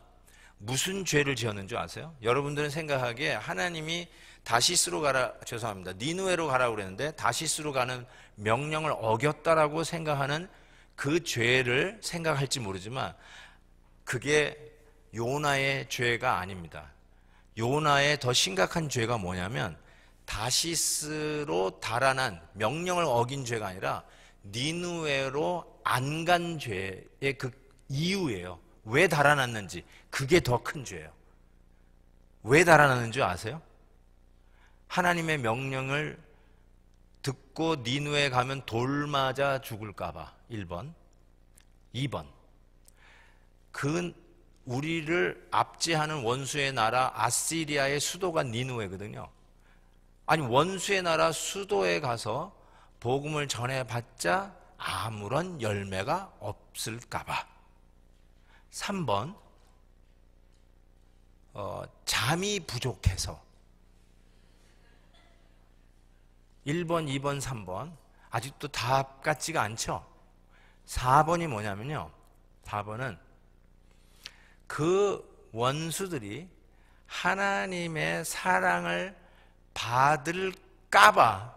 무슨 죄를 지었는 줄 아세요? 여러분들은 생각하기에 하나님이 다시스로 가라, 죄송합니다, 니느웨로 가라고 그랬는데 다시스로 가는 명령을 어겼다라고 생각하는 그 죄를 생각할지 모르지만 그게 요나의 죄가 아닙니다. 요나의 더 심각한 죄가 뭐냐면 다시스로 달아난, 명령을 어긴 죄가 아니라 니느웨로 안 간 죄의 그 이유예요. 왜 달아났는지. 그게 더 큰 죄예요. 왜 달아났는 줄 아세요? 하나님의 명령을 듣고 니느웨에 가면 돌 맞아 죽을까 봐. 1번. 2번. 우리를 압제하는 원수의 나라 아시리아의 수도가 니느웨거든요. 아니, 원수의 나라 수도에 가서 복음을 전해봤자 아무런 열매가 없을까 봐. 3번. 잠이 부족해서. 1번, 2번, 3번. 아직도 답 같지가 않죠? 4번이 뭐냐면요. 4번은 그 원수들이 하나님의 사랑을 받을까봐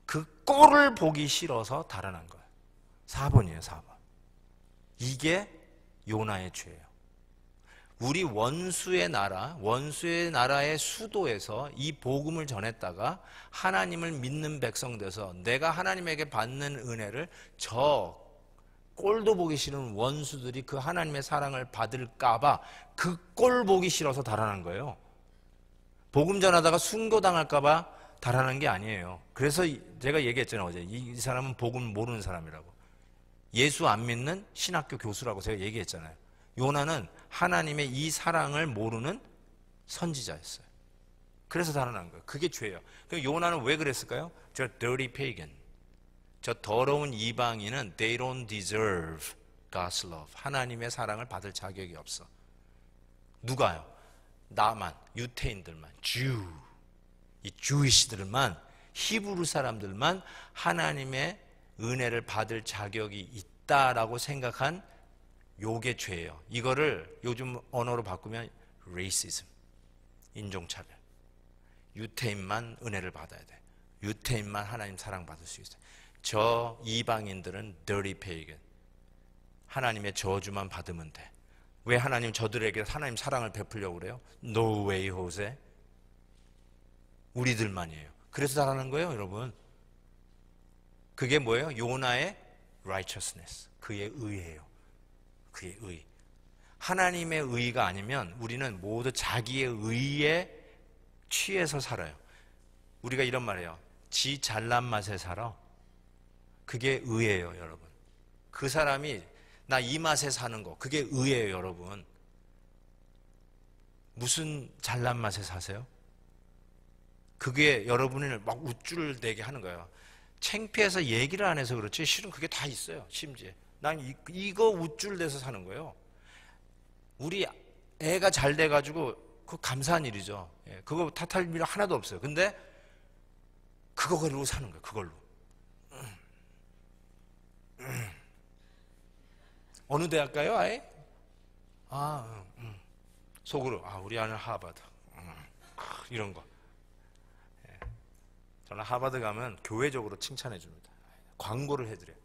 그 꼴을 보기 싫어서 달아난 거예요. 4번이에요, 4번. 이게 요나의 죄예요. 우리 원수의 나라의 수도에서 이 복음을 전했다가 하나님을 믿는 백성 돼서 내가 하나님에게 받는 은혜를 저 꼴도 보기 싫은 원수들이 그 하나님의 사랑을 받을까봐 그 꼴 보기 싫어서 달아난 거예요. 복음 전하다가 순교당할까봐 달아난 게 아니에요. 그래서 제가 얘기했잖아요, 어제. 이 사람은 복음 모르는 사람이라고. 예수 안 믿는 신학교 교수라고 제가 얘기했잖아요. 요나는 하나님의 이 사랑을 모르는 선지자였어요. 그래서 달아난 거예요. 그게 죄예요. 그럼 요나는 왜 그랬을까요? 저 dirty pagan, 저 더러운 이방인은 they don't deserve God's love. 하나님의 사랑을 받을 자격이 없어. 누가요? 나만, 유태인들만, 이 주이시들만, 히브리 사람들만 하나님의 은혜를 받을 자격이 있다라고 생각한 요게 죄예요. 이거를 요즘 언어로 바꾸면 racism, 인종차별. 유태인만 은혜를 받아야 돼. 유태인만 하나님 사랑받을 수 있어요. 저 이방인들은 dirty pagan, 하나님의 저주만 받으면 돼. 왜 하나님 저들에게 하나님 사랑을 베풀려고 그래요? No way, 호세. 우리들만이에요. 그래서 달아난 거예요, 여러분. 그게 뭐예요? 요나의 righteousness, 그의 의예요. 그의 의. 하나님의 의가 아니면 우리는 모두 자기의 의에 취해서 살아요. 우리가 이런 말이에요. 지 잘난 맛에 살아. 그게 의예요, 여러분. 그 사람이 나 이 맛에 사는 거, 그게 의예요, 여러분. 무슨 잘난 맛에 사세요? 그게 여러분을 막 우쭐대게 하는 거예요. 창피해서 얘기를 안 해서 그렇지 실은 그게 다 있어요. 심지어 난 이거 우쭐대서 사는 거예요. 우리 애가 잘 돼가지고 그거 감사한 일이죠. 그거 탓할 일 하나도 없어요. 근데 그거 가지고 사는 거예요. 그걸로. 어느 대학 가요, 아예? 속으로 우리 아는 하버드, 이런 거. 저는 하버드 가면 교회적으로 칭찬해 줍니다. 광고를 해드려요.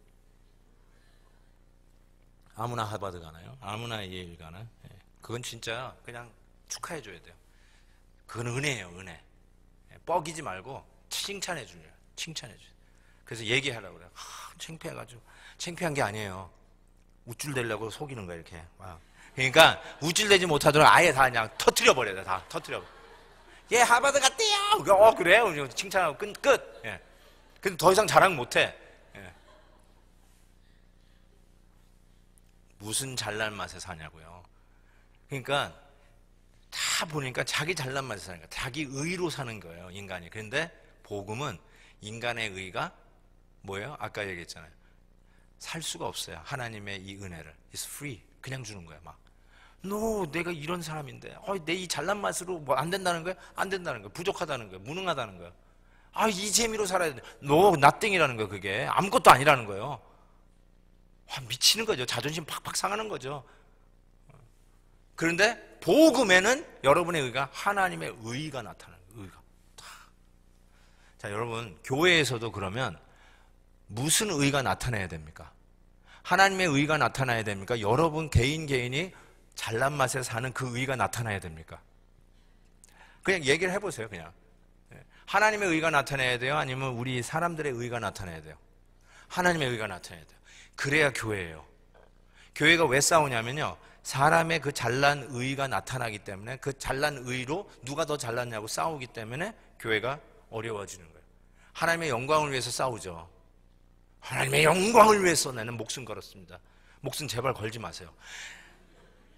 아무나 하버드 가나요? 아무나 예일 가나? 그건 진짜 그냥 축하해 줘야 돼요. 그건 은혜예요, 은혜. 뻐기지 말고 칭찬해 주려. 칭찬해 줘. 그래서 얘기하라고 그래요. 창피해가지고. 창피한 게 아니에요. 우쭐대려고 속이는 거야, 이렇게. 그러니까 우쭐대지 못하도록 아예 다 그냥 터트려 버려야 돼. 다 터트려. 얘 하버드 갔대요. 그래요. 칭찬하고 끝. 예. 근데 더 이상 자랑 못해. 예. 무슨 잘난 맛에 사냐고요. 그러니까 다 보니까 자기 잘난 맛에 사는 거야. 자기 의로 사는 거예요, 인간이. 그런데 복음은 인간의 의가 뭐예요? 아까 얘기했잖아요. 살 수가 없어요. 하나님의 이 은혜를. It's free. 그냥 주는 거야, 막. 너 내가 이런 사람인데 내 이 잘난 맛으로 뭐 안 된다는 거야? 안 된다는 거야. 부족하다는 거야. 무능하다는 거야. 이 재미로 살아야 돼. 너 나땡이라는 거야. 그게 아무것도 아니라는 거예요. 미치는 거죠. 자존심 팍팍 상하는 거죠. 그런데 복음에는 여러분의 의가 하나님의 의가 나타나는 거예요. 의가. 자, 여러분 교회에서도 그러면 무슨 의가 나타나야 됩니까? 하나님의 의가 나타나야 됩니까? 여러분 개인이 잘난 맛에 사는 그 의가 나타나야 됩니까? 그냥 얘기를 해보세요. 그냥 하나님의 의가 나타나야 돼요? 아니면 우리 사람들의 의가 나타나야 돼요? 하나님의 의가 나타나야 돼요. 그래야 교회예요. 교회가 왜 싸우냐면요, 사람의 그 잘난 의가 나타나기 때문에 그 잘난 의로 누가 더 잘났냐고 싸우기 때문에 교회가 어려워지는 거예요. 하나님의 영광을 위해서 싸우죠. 하나님의 영광을 위해서 나는 목숨 걸었습니다. 목숨 제발 걸지 마세요.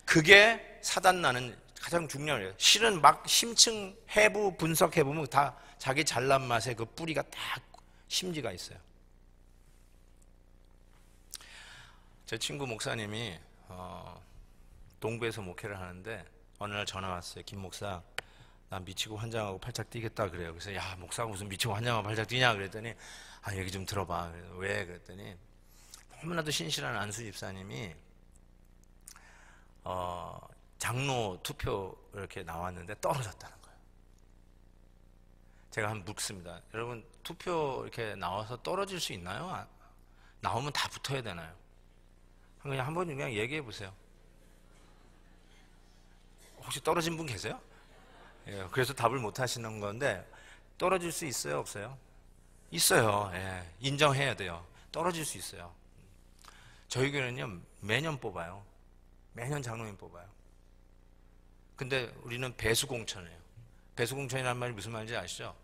그게 사단나는 가장 중요한 거예요. 실은 막 심층 해부 분석해보면 다 자기 잘난 맛의 그 뿌리가 다 심지가 있어요. 제 친구 목사님이 동부에서 목회를 하는데 어느 날 전화 왔어요. 김 목사, 나 미치고 환장하고 팔짝 뛰겠다 그래요. 그래서 야, 목사가 무슨 미치고 환장하고 팔짝 뛰냐 그랬더니 얘기 좀 들어봐. 왜? 그랬더니 너무나도 신실한 안수 집사님이 장로 투표 이렇게 나왔는데 떨어졌다는 거예요. 제가 한번 묻습니다. 여러분 투표 이렇게 나와서 떨어질 수 있나요? 나오면 다 붙어야 되나요? 그냥 한번 그냥 얘기해 보세요. 혹시 떨어진 분 계세요? 예, 그래서 답을 못 하시는 건데 떨어질 수 있어요, 없어요? 있어요. 예, 인정해야 돼요. 떨어질 수 있어요. 저희 교회는요 매년 뽑아요. 매년 장로님 뽑아요. 근데 우리는 배수공천이에요. 배수공천이라는 말이 무슨 말인지 아시죠?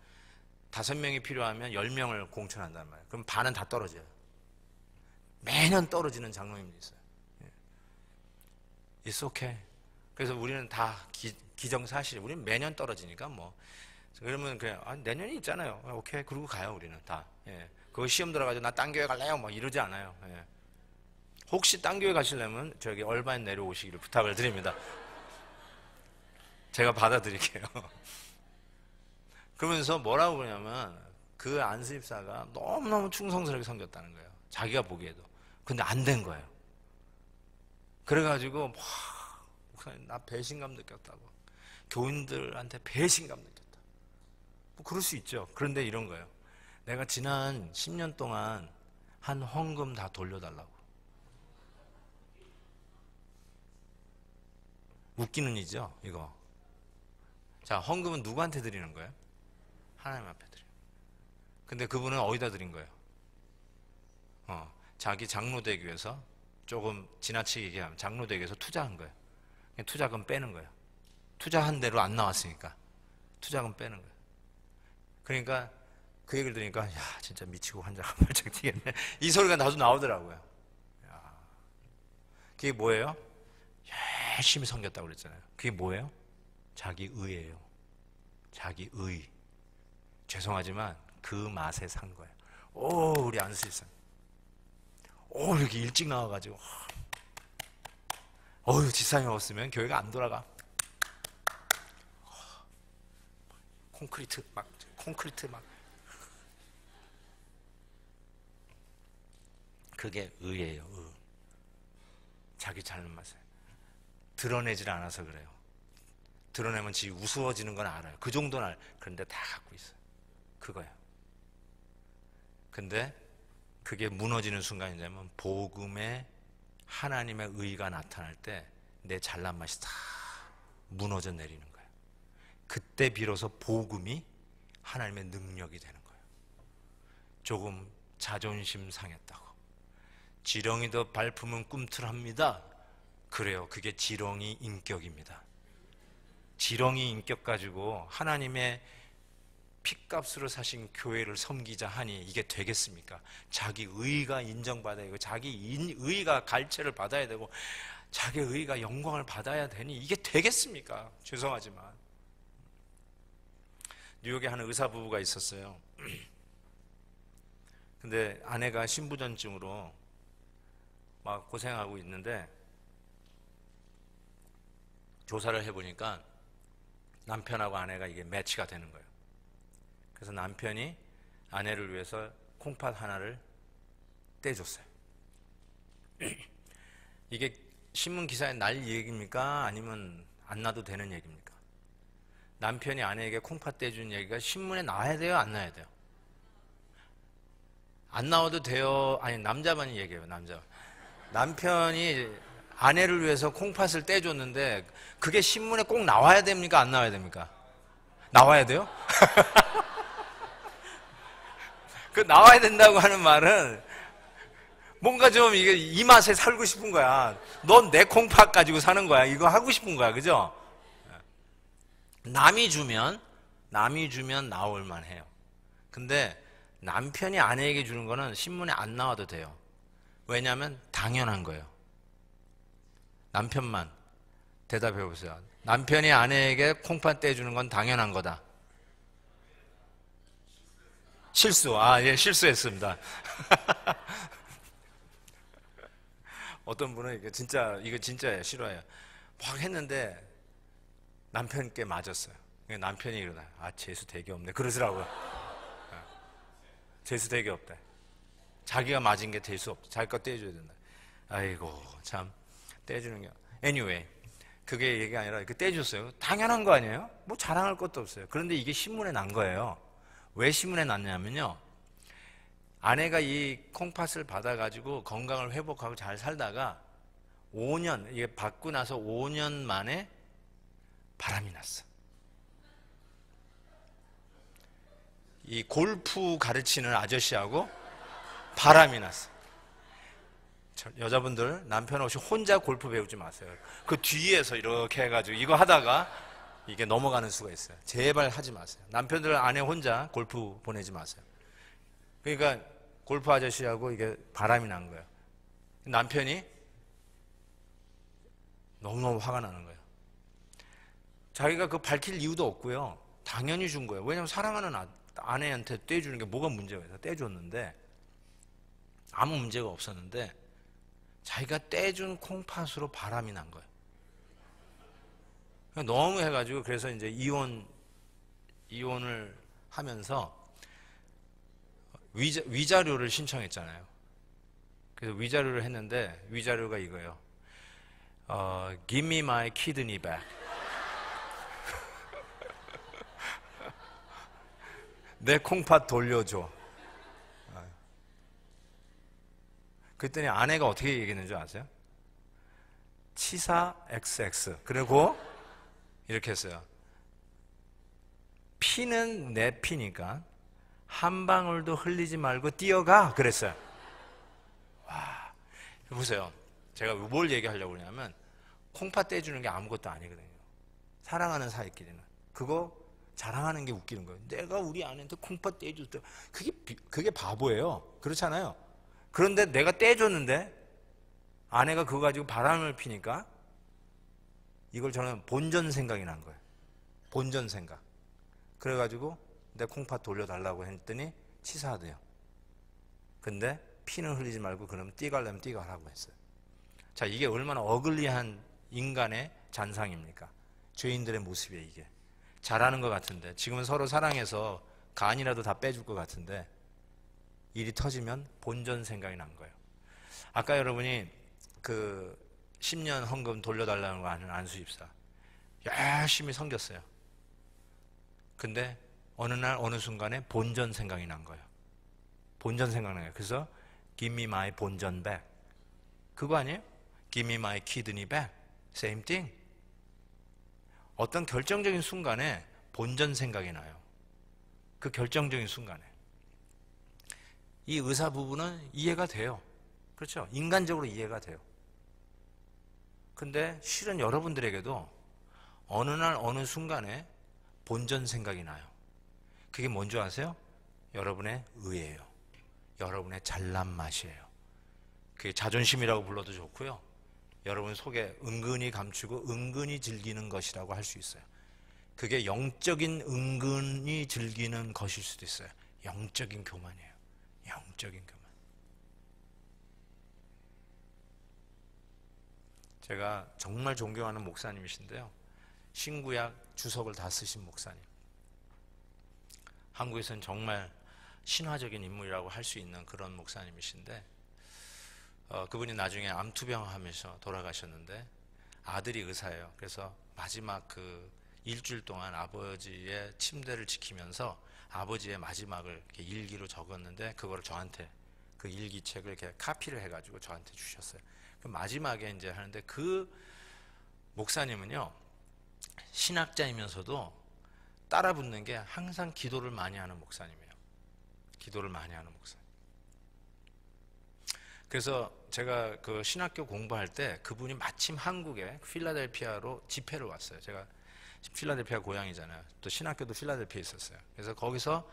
5명이 필요하면 10명을 공천한단 말이에요. 그럼 반은 다 떨어져요. 매년 떨어지는 장로님도 있어요. It's okay. 그래서 우리는 다 기정사실. 우리는 매년 떨어지니까 뭐. 그러면 그냥 내년이 있잖아요. 오케이. 그러고 가요. 우리는 다. 예. 그거 시험 들어가지고 나 딴 교회 갈래요? 뭐 이러지 않아요. 예. 혹시 딴 교회 가시려면 저기 얼바인 내려오시기를 부탁을 드립니다. 제가 받아드릴게요. 그러면서 뭐라고 그러냐면 그 안수집사가 너무너무 충성스럽게 섬겼다는 거예요. 자기가 보기에도. 근데 안 된 거예요. 그래가지고 목사님 나 배신감 느꼈다고. 교인들한테 배신감 느꼈다. 뭐 그럴 수 있죠. 그런데 이런 거예요. 내가 지난 10년 동안 한 헌금 다 돌려달라고. 웃기는 일이죠, 이거. 자, 헌금은 누구한테 드리는 거예요? 하나님 앞에 드려요. 근데 그분은 어디다 드린 거예요? 자기 장로되기 위해서 조금 지나치게 얘기하면 장로되기 위해서 투자한 거예요. 투자금 빼는 거예요. 투자한 대로 안 나왔으니까 투자금 빼는 거예요. 그러니까 그 얘기를 들으니까 야, 진짜 미치고 환장하고 발짝 뛰겠네. 이 소리가 나도 나오더라고요. 야, 그게 뭐예요? 열심히 섬겼다고 그랬잖아요. 그게 뭐예요? 자기 의예요. 자기 의. 죄송하지만 그 맛에 산 거예요. 우리 안수집사님. 이렇게 일찍 나와가지고 집사님 없으면 교회가 안 돌아가. 콘크리트 막 그게 의예요. 자기 잘난 맛에 드러내질 않아서 그래요. 드러내면 지 우스워지는 건 알아요. 그 정도는 알아요. 그런데 다 갖고 있어요. 그거예요. 근데 그게 무너지는 순간이냐면 복음에 하나님의 의가 나타날 때 내 잘난 맛이 다 무너져 내리는 거예요. 그때 비로소 복음이 하나님의 능력이 되는 거예요. 조금 자존심 상했다고. 지렁이 더 밟으면 꿈틀합니다. 그래요. 그게 지렁이 인격입니다. 지렁이 인격 가지고 하나님의 핏값으로 사신 교회를 섬기자 하니 이게 되겠습니까? 자기 의가 인정받아야 되고 자기 의가 갈채를 받아야 되고 자기의 의가 영광을 받아야 되니 이게 되겠습니까? 죄송하지만. 뉴욕에 한 의사 부부가 있었어요. 근데 아내가 신부전증으로 막 고생하고 있는데 조사를 해보니까 남편하고 아내가 이게 매치가 되는 거예요. 그래서 남편이 아내를 위해서 콩팥 하나를 떼줬어요. 이게 신문 기사에 날 얘기입니까? 아니면 안 나도 되는 얘기입니까? 남편이 아내에게 콩팥 떼준 얘기가 신문에 나와야 돼요? 안 나와야 돼요? 안 나와도 돼요? 아니, 남자만 얘기해요. 남편이 아내를 위해서 콩팥을 떼줬는데 그게 신문에 꼭 나와야 됩니까? 안 나와야 됩니까? 나와야 돼요? 그 나와야 된다고 하는 말은 뭔가 좀 이게 이 맛에 살고 싶은 거야. 넌 내 콩팥 가지고 사는 거야. 이거 하고 싶은 거야. 그죠? 남이 주면 나올 만해요. 근데 남편이 아내에게 주는 거는 신문에 안 나와도 돼요. 왜냐하면 당연한 거예요. 남편만 대답해 보세요. 남편이 아내에게 콩팥 떼주는 건 당연한 거다. 실수. 예, 실수했습니다. 어떤 분은 이거 진짜예요. 싫어해요. 막 했는데 남편께 맞았어요. 남편이 이러다. 재수 되게 없네. 그러더라고요. 재수 되게 없다. 자기가 맞은 게 될 수 없다. 자기 거 떼줘야 된다. 아이고, 참. 떼주는 게. Anyway. 그게 얘기가 아니라 떼줬어요. 당연한 거 아니에요? 뭐 자랑할 것도 없어요. 그런데 이게 신문에 난 거예요. 왜 신문에 났냐면요. 아내가 이 콩팥을 받아가지고 건강을 회복하고 잘 살다가 5년, 이게 받고 나서 5년 만에 바람이 났어. 이 골프 가르치는 아저씨하고 바람이 났어. 여자분들 남편 없이 혼자 골프 배우지 마세요. 그 뒤에서 이렇게 해가지고 이거 하다가 이게 넘어가는 수가 있어요. 제발 하지 마세요. 남편들 아내 혼자 골프 보내지 마세요. 그러니까 골프 아저씨하고 이게 바람이 난 거예요. 남편이 너무너무 화가 나는 거예요. 자기가 그 밝힐 이유도 없고요. 당연히 준 거예요. 왜냐하면 사랑하는 아내한테 떼주는 게 뭐가 문제가 있어. 떼줬는데 아무 문제가 없었는데 자기가 떼준 콩팥으로 바람이 난 거예요. 너무 해가지고 그래서 이제 이혼을 하면서 위자료를 신청했잖아요. 그래서 위자료를 했는데 위자료가 이거예요. Give me my kidney back. 내 콩팥 돌려줘. 그랬더니 아내가 어떻게 얘기했는 줄 아세요? 치사 XX. 그리고 이렇게 했어요. 피는 내 피니까 한 방울도 흘리지 말고 뛰어가. 그랬어요. 와, 보세요. 제가 뭘 얘기하려고 그러냐면 콩팥 떼주는 게 아무것도 아니거든요. 사랑하는 사이끼리는. 그거 자랑하는 게 웃기는 거예요. 내가 우리 아내한테 콩팥 떼줬다. 그게 바보예요. 그렇잖아요. 그런데 내가 떼줬는데 아내가 그거 가지고 바람을 피니까 이걸 저는 본전 생각이 난 거예요. 본전 생각. 그래가지고 내 콩팥 돌려달라고 했더니 치사하대요. 근데 피는 흘리지 말고 그럼 띠가려면 띠가라고 했어요. 자, 이게 얼마나 어글리한 인간의 잔상입니까? 죄인들의 모습이에요. 이게 잘하는 것 같은데 지금은 서로 사랑해서 간이라도 다 빼줄 것 같은데 일이 터지면 본전 생각이 난 거예요. 아까 여러분이 그 10년 헌금 돌려달라는 거 아는 안수집사 열심히 섬겼어요. 근데 어느 날 어느 순간에 본전 생각이 난 거예요. 본전 생각이 나요. 그래서 Give me my 본전 back. 그거 아니에요? Give me my kidney back. Same thing. 어떤 결정적인 순간에 본전 생각이 나요. 그 결정적인 순간에. 이 의사 부부는 이해가 돼요. 그렇죠? 인간적으로 이해가 돼요. 근데 실은 여러분들에게도 어느 날 어느 순간에 본전 생각이 나요. 그게 뭔지 아세요? 여러분의 의예요. 여러분의 잘난 맛이에요. 그게 자존심이라고 불러도 좋고요. 여러분 속에 은근히 감추고 은근히 즐기는 것이라고 할 수 있어요. 그게 영적인 은근히 즐기는 것일 수도 있어요. 영적인 교만이에요. 영적인 교만. 제가 정말 존경하는 목사님이신데요, 신구약 주석을 다 쓰신 목사님. 한국에서는 정말 신화적인 인물이라고 할 수 있는 그런 목사님이신데, 그분이 나중에 암투병 하면서 돌아가셨는데, 아들이 의사예요. 그래서 마지막 그 일주일 동안 아버지의 침대를 지키면서 아버지의 마지막을 이렇게 일기로 적었는데, 그걸 저한테, 그 일기책을 이렇게 카피를 해가지고 저한테 주셨어요. 그 마지막에 이제 하는데, 그 목사님은요, 신학자이면서도 따라 붙는 게 항상 기도를 많이 하는 목사님이에요. 기도를 많이 하는 목사님. 그래서 제가 그 신학교 공부할 때 그분이 마침 한국에 필라델피아로 집회를 왔어요. 제가 필라델피아 고향이잖아요. 또 신학교도 필라델피아에 있었어요. 그래서 거기서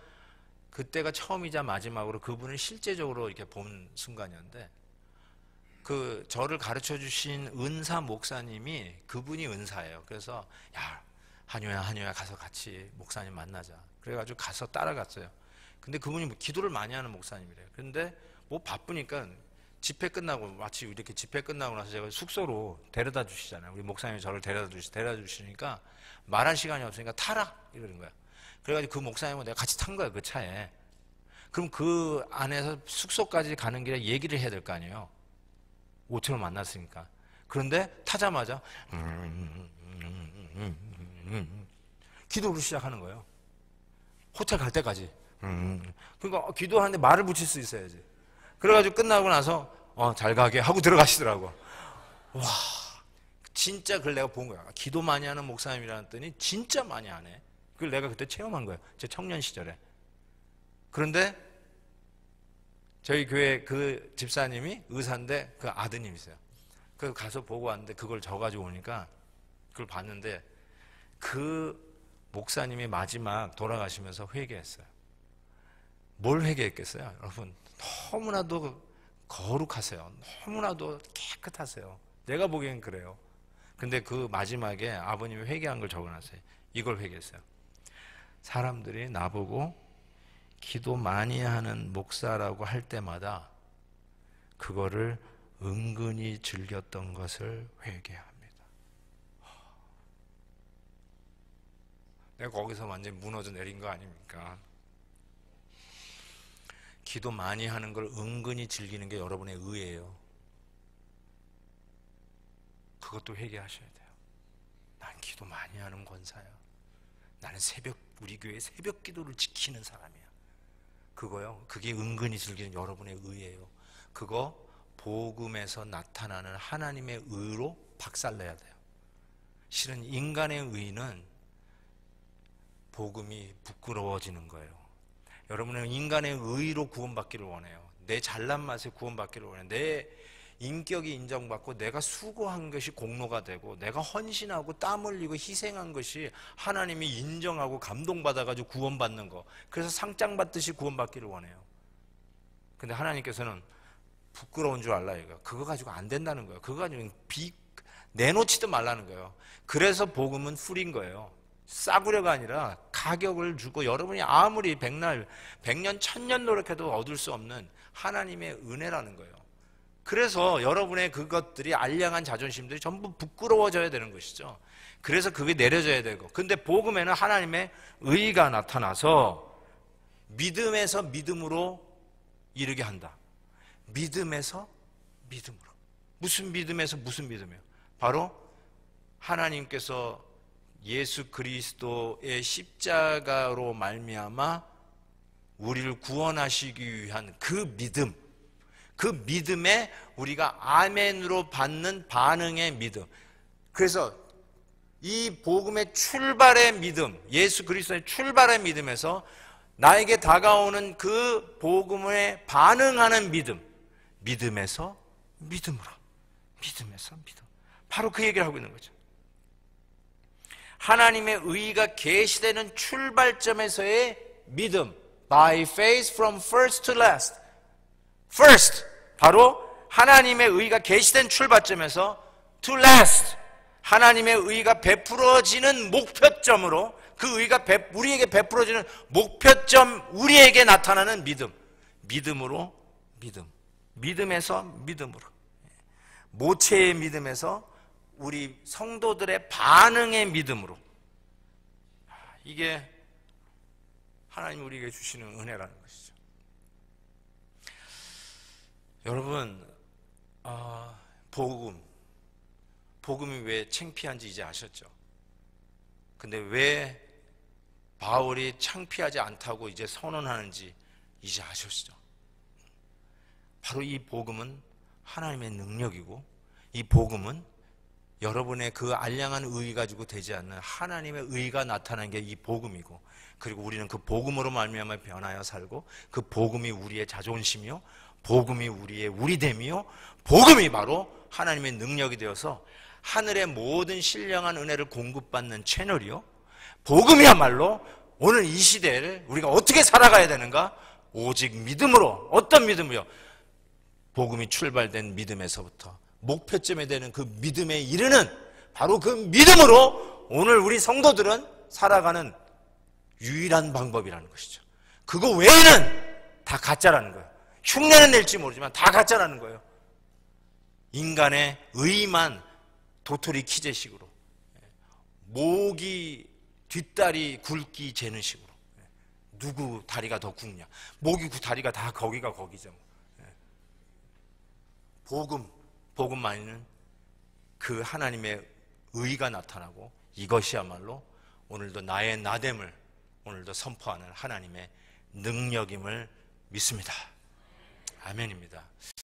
그때가 처음이자 마지막으로 그분을 실제적으로 이렇게 본 순간이었는데, 그 저를 가르쳐 주신 은사 목사님이, 그분이 은사예요. 그래서 야, 한효야 가서 같이 목사님 만나자. 그래가지고 가서 따라갔어요. 근데 그분이 뭐 기도를 많이 하는 목사님이래요. 근데 뭐 바쁘니까 집회 끝나고, 마치 이렇게 집회 끝나고 나서 제가 숙소로 데려다 주시잖아요. 우리 목사님이 저를 데려다 주시니까 말할 시간이 없으니까 타라 이러는 거야. 그래가지고 그 목사님은 내가 같이 탄 거야, 그 차에. 그럼 그 안에서 숙소까지 가는 길에 얘기를 해야 될 거 아니에요. 5천원 만났으니까. 그런데 타자마자 기도를 시작하는 거예요. 호텔 갈 때까지. 그러니까 기도하는데 말을 붙일 수 있어야지. 그래가지고 끝나고 나서 잘 가게 하고 들어가시더라고. 와, 진짜 그걸 내가 본 거야. 기도 많이 하는 목사님이라 했더니 진짜 많이 하네. 그걸 내가 그때 체험한 거예요, 제 청년 시절에. 그런데 저희 교회 그 집사님이 의사인데 그 아드님이세요. 그 가서 보고 왔는데 그걸 져가지고 오니까 그걸 봤는데, 그 목사님이 마지막 돌아가시면서 회개했어요. 뭘 회개했겠어요? 여러분, 너무나도 거룩하세요. 너무나도 깨끗하세요. 내가 보기엔 그래요. 근데 그 마지막에 아버님이 회개한 걸 적어놨어요. 이걸 회개했어요. 사람들이 나보고 기도 많이 하는 목사라고 할 때마다 그거를 은근히 즐겼던 것을 회개합니다. 내가 거기서 완전히 무너져 내린 거 아닙니까? 기도 많이 하는 걸 은근히 즐기는 게 여러분의 의예요. 그것도 회개하셔야 돼요. 난 기도 많이 하는 권사야. 나는 우리 교회 새벽 기도를 지키는 사람이야. 그거요, 그게 은근히 즐기는 여러분의 의예요. 그거 복음에서 나타나는 하나님의 의로 박살내야 돼요. 실은 인간의 의는 복음이 부끄러워지는 거예요. 여러분은 인간의 의로 구원받기를 원해요. 내 잘난 맛에 구원받기를 원해요. 내 인격이 인정받고 내가 수고한 것이 공로가 되고 내가 헌신하고 땀 흘리고 희생한 것이 하나님이 인정하고 감동받아가지고 구원받는 거, 그래서 상장 받듯이 구원받기를 원해요. 근데 하나님께서는 부끄러운 줄 알라 이거. 그거 가지고 안 된다는 거예요. 그거 가지고 내놓지도 말라는 거예요. 그래서 복음은 풀인 거예요. 싸구려가 아니라 가격을 주고, 여러분이 아무리 백년, 천년 노력해도 얻을 수 없는 하나님의 은혜라는 거예요. 그래서 여러분의 그것들이 알량한 자존심들이 전부 부끄러워져야 되는 것이죠. 그래서 그게 내려져야 되고, 근데 복음에는 하나님의 의가 나타나서 믿음에서 믿음으로 이르게 한다. 믿음에서 믿음으로. 무슨 믿음에서 무슨 믿음이에요? 바로 하나님께서 예수 그리스도의 십자가로 말미암아 우리를 구원하시기 위한 그 믿음, 그 믿음에 우리가 아멘으로 받는 반응의 믿음. 그래서 이 복음의 출발의 믿음, 예수 그리스도의 출발의 믿음에서 나에게 다가오는 그 복음에 반응하는 믿음, 믿음에서 믿음으로, 믿음에서 믿음. 바로 그 얘기를 하고 있는 거죠. 하나님의 의가 계시되는 출발점에서의 믿음, by faith from first to last. First, 바로 하나님의 의가 계시된 출발점에서 to last. 하나님의 의가 베풀어지는 목표점으로, 그 의가 우리에게 베풀어지는 목표점, 우리에게 나타나는 믿음. 믿음으로 믿음. 믿음에서 믿음으로. 모체의 믿음에서 우리 성도들의 반응의 믿음으로. 이게 하나님 우리에게 주시는 은혜라는 것이죠. 여러분, 복음이 왜 창피한지 이제 아셨죠? 근데 왜 바울이 창피하지 않다고 이제 선언하는지 이제 아셨죠? 바로 이 복음은 하나님의 능력이고, 이 복음은 여러분의 그 알량한 의 가지고 되지 않는 하나님의 의가 나타나는 게 이 복음이고, 그리고 우리는 그 복음으로 말미암아 변하여 살고, 그 복음이 우리의 자존심이요, 복음이 우리의 우리됨이요, 복음이 바로 하나님의 능력이 되어서 하늘의 모든 신령한 은혜를 공급받는 채널이요, 복음이야말로 오늘 이 시대를 우리가 어떻게 살아가야 되는가? 오직 믿음으로. 어떤 믿음이요? 복음이 출발된 믿음에서부터 목표점에 되는 그 믿음에 이르는, 바로 그 믿음으로 오늘 우리 성도들은 살아가는 유일한 방법이라는 것이죠. 그거 외에는 다 가짜라는 거예요. 흉내는 낼지 모르지만 다 가짜라는 거예요. 인간의 의만 도토리 키재식으로, 모기 뒷다리 굵기 재는 식으로, 누구 다리가 더 굵냐, 모기 다리가 다 거기가 거기죠. 복음만이는 그 하나님의 의가 나타나고, 이것이야말로 오늘도 나의 나됨을 오늘도 선포하는 하나님의 능력임을 믿습니다. 아멘입니다.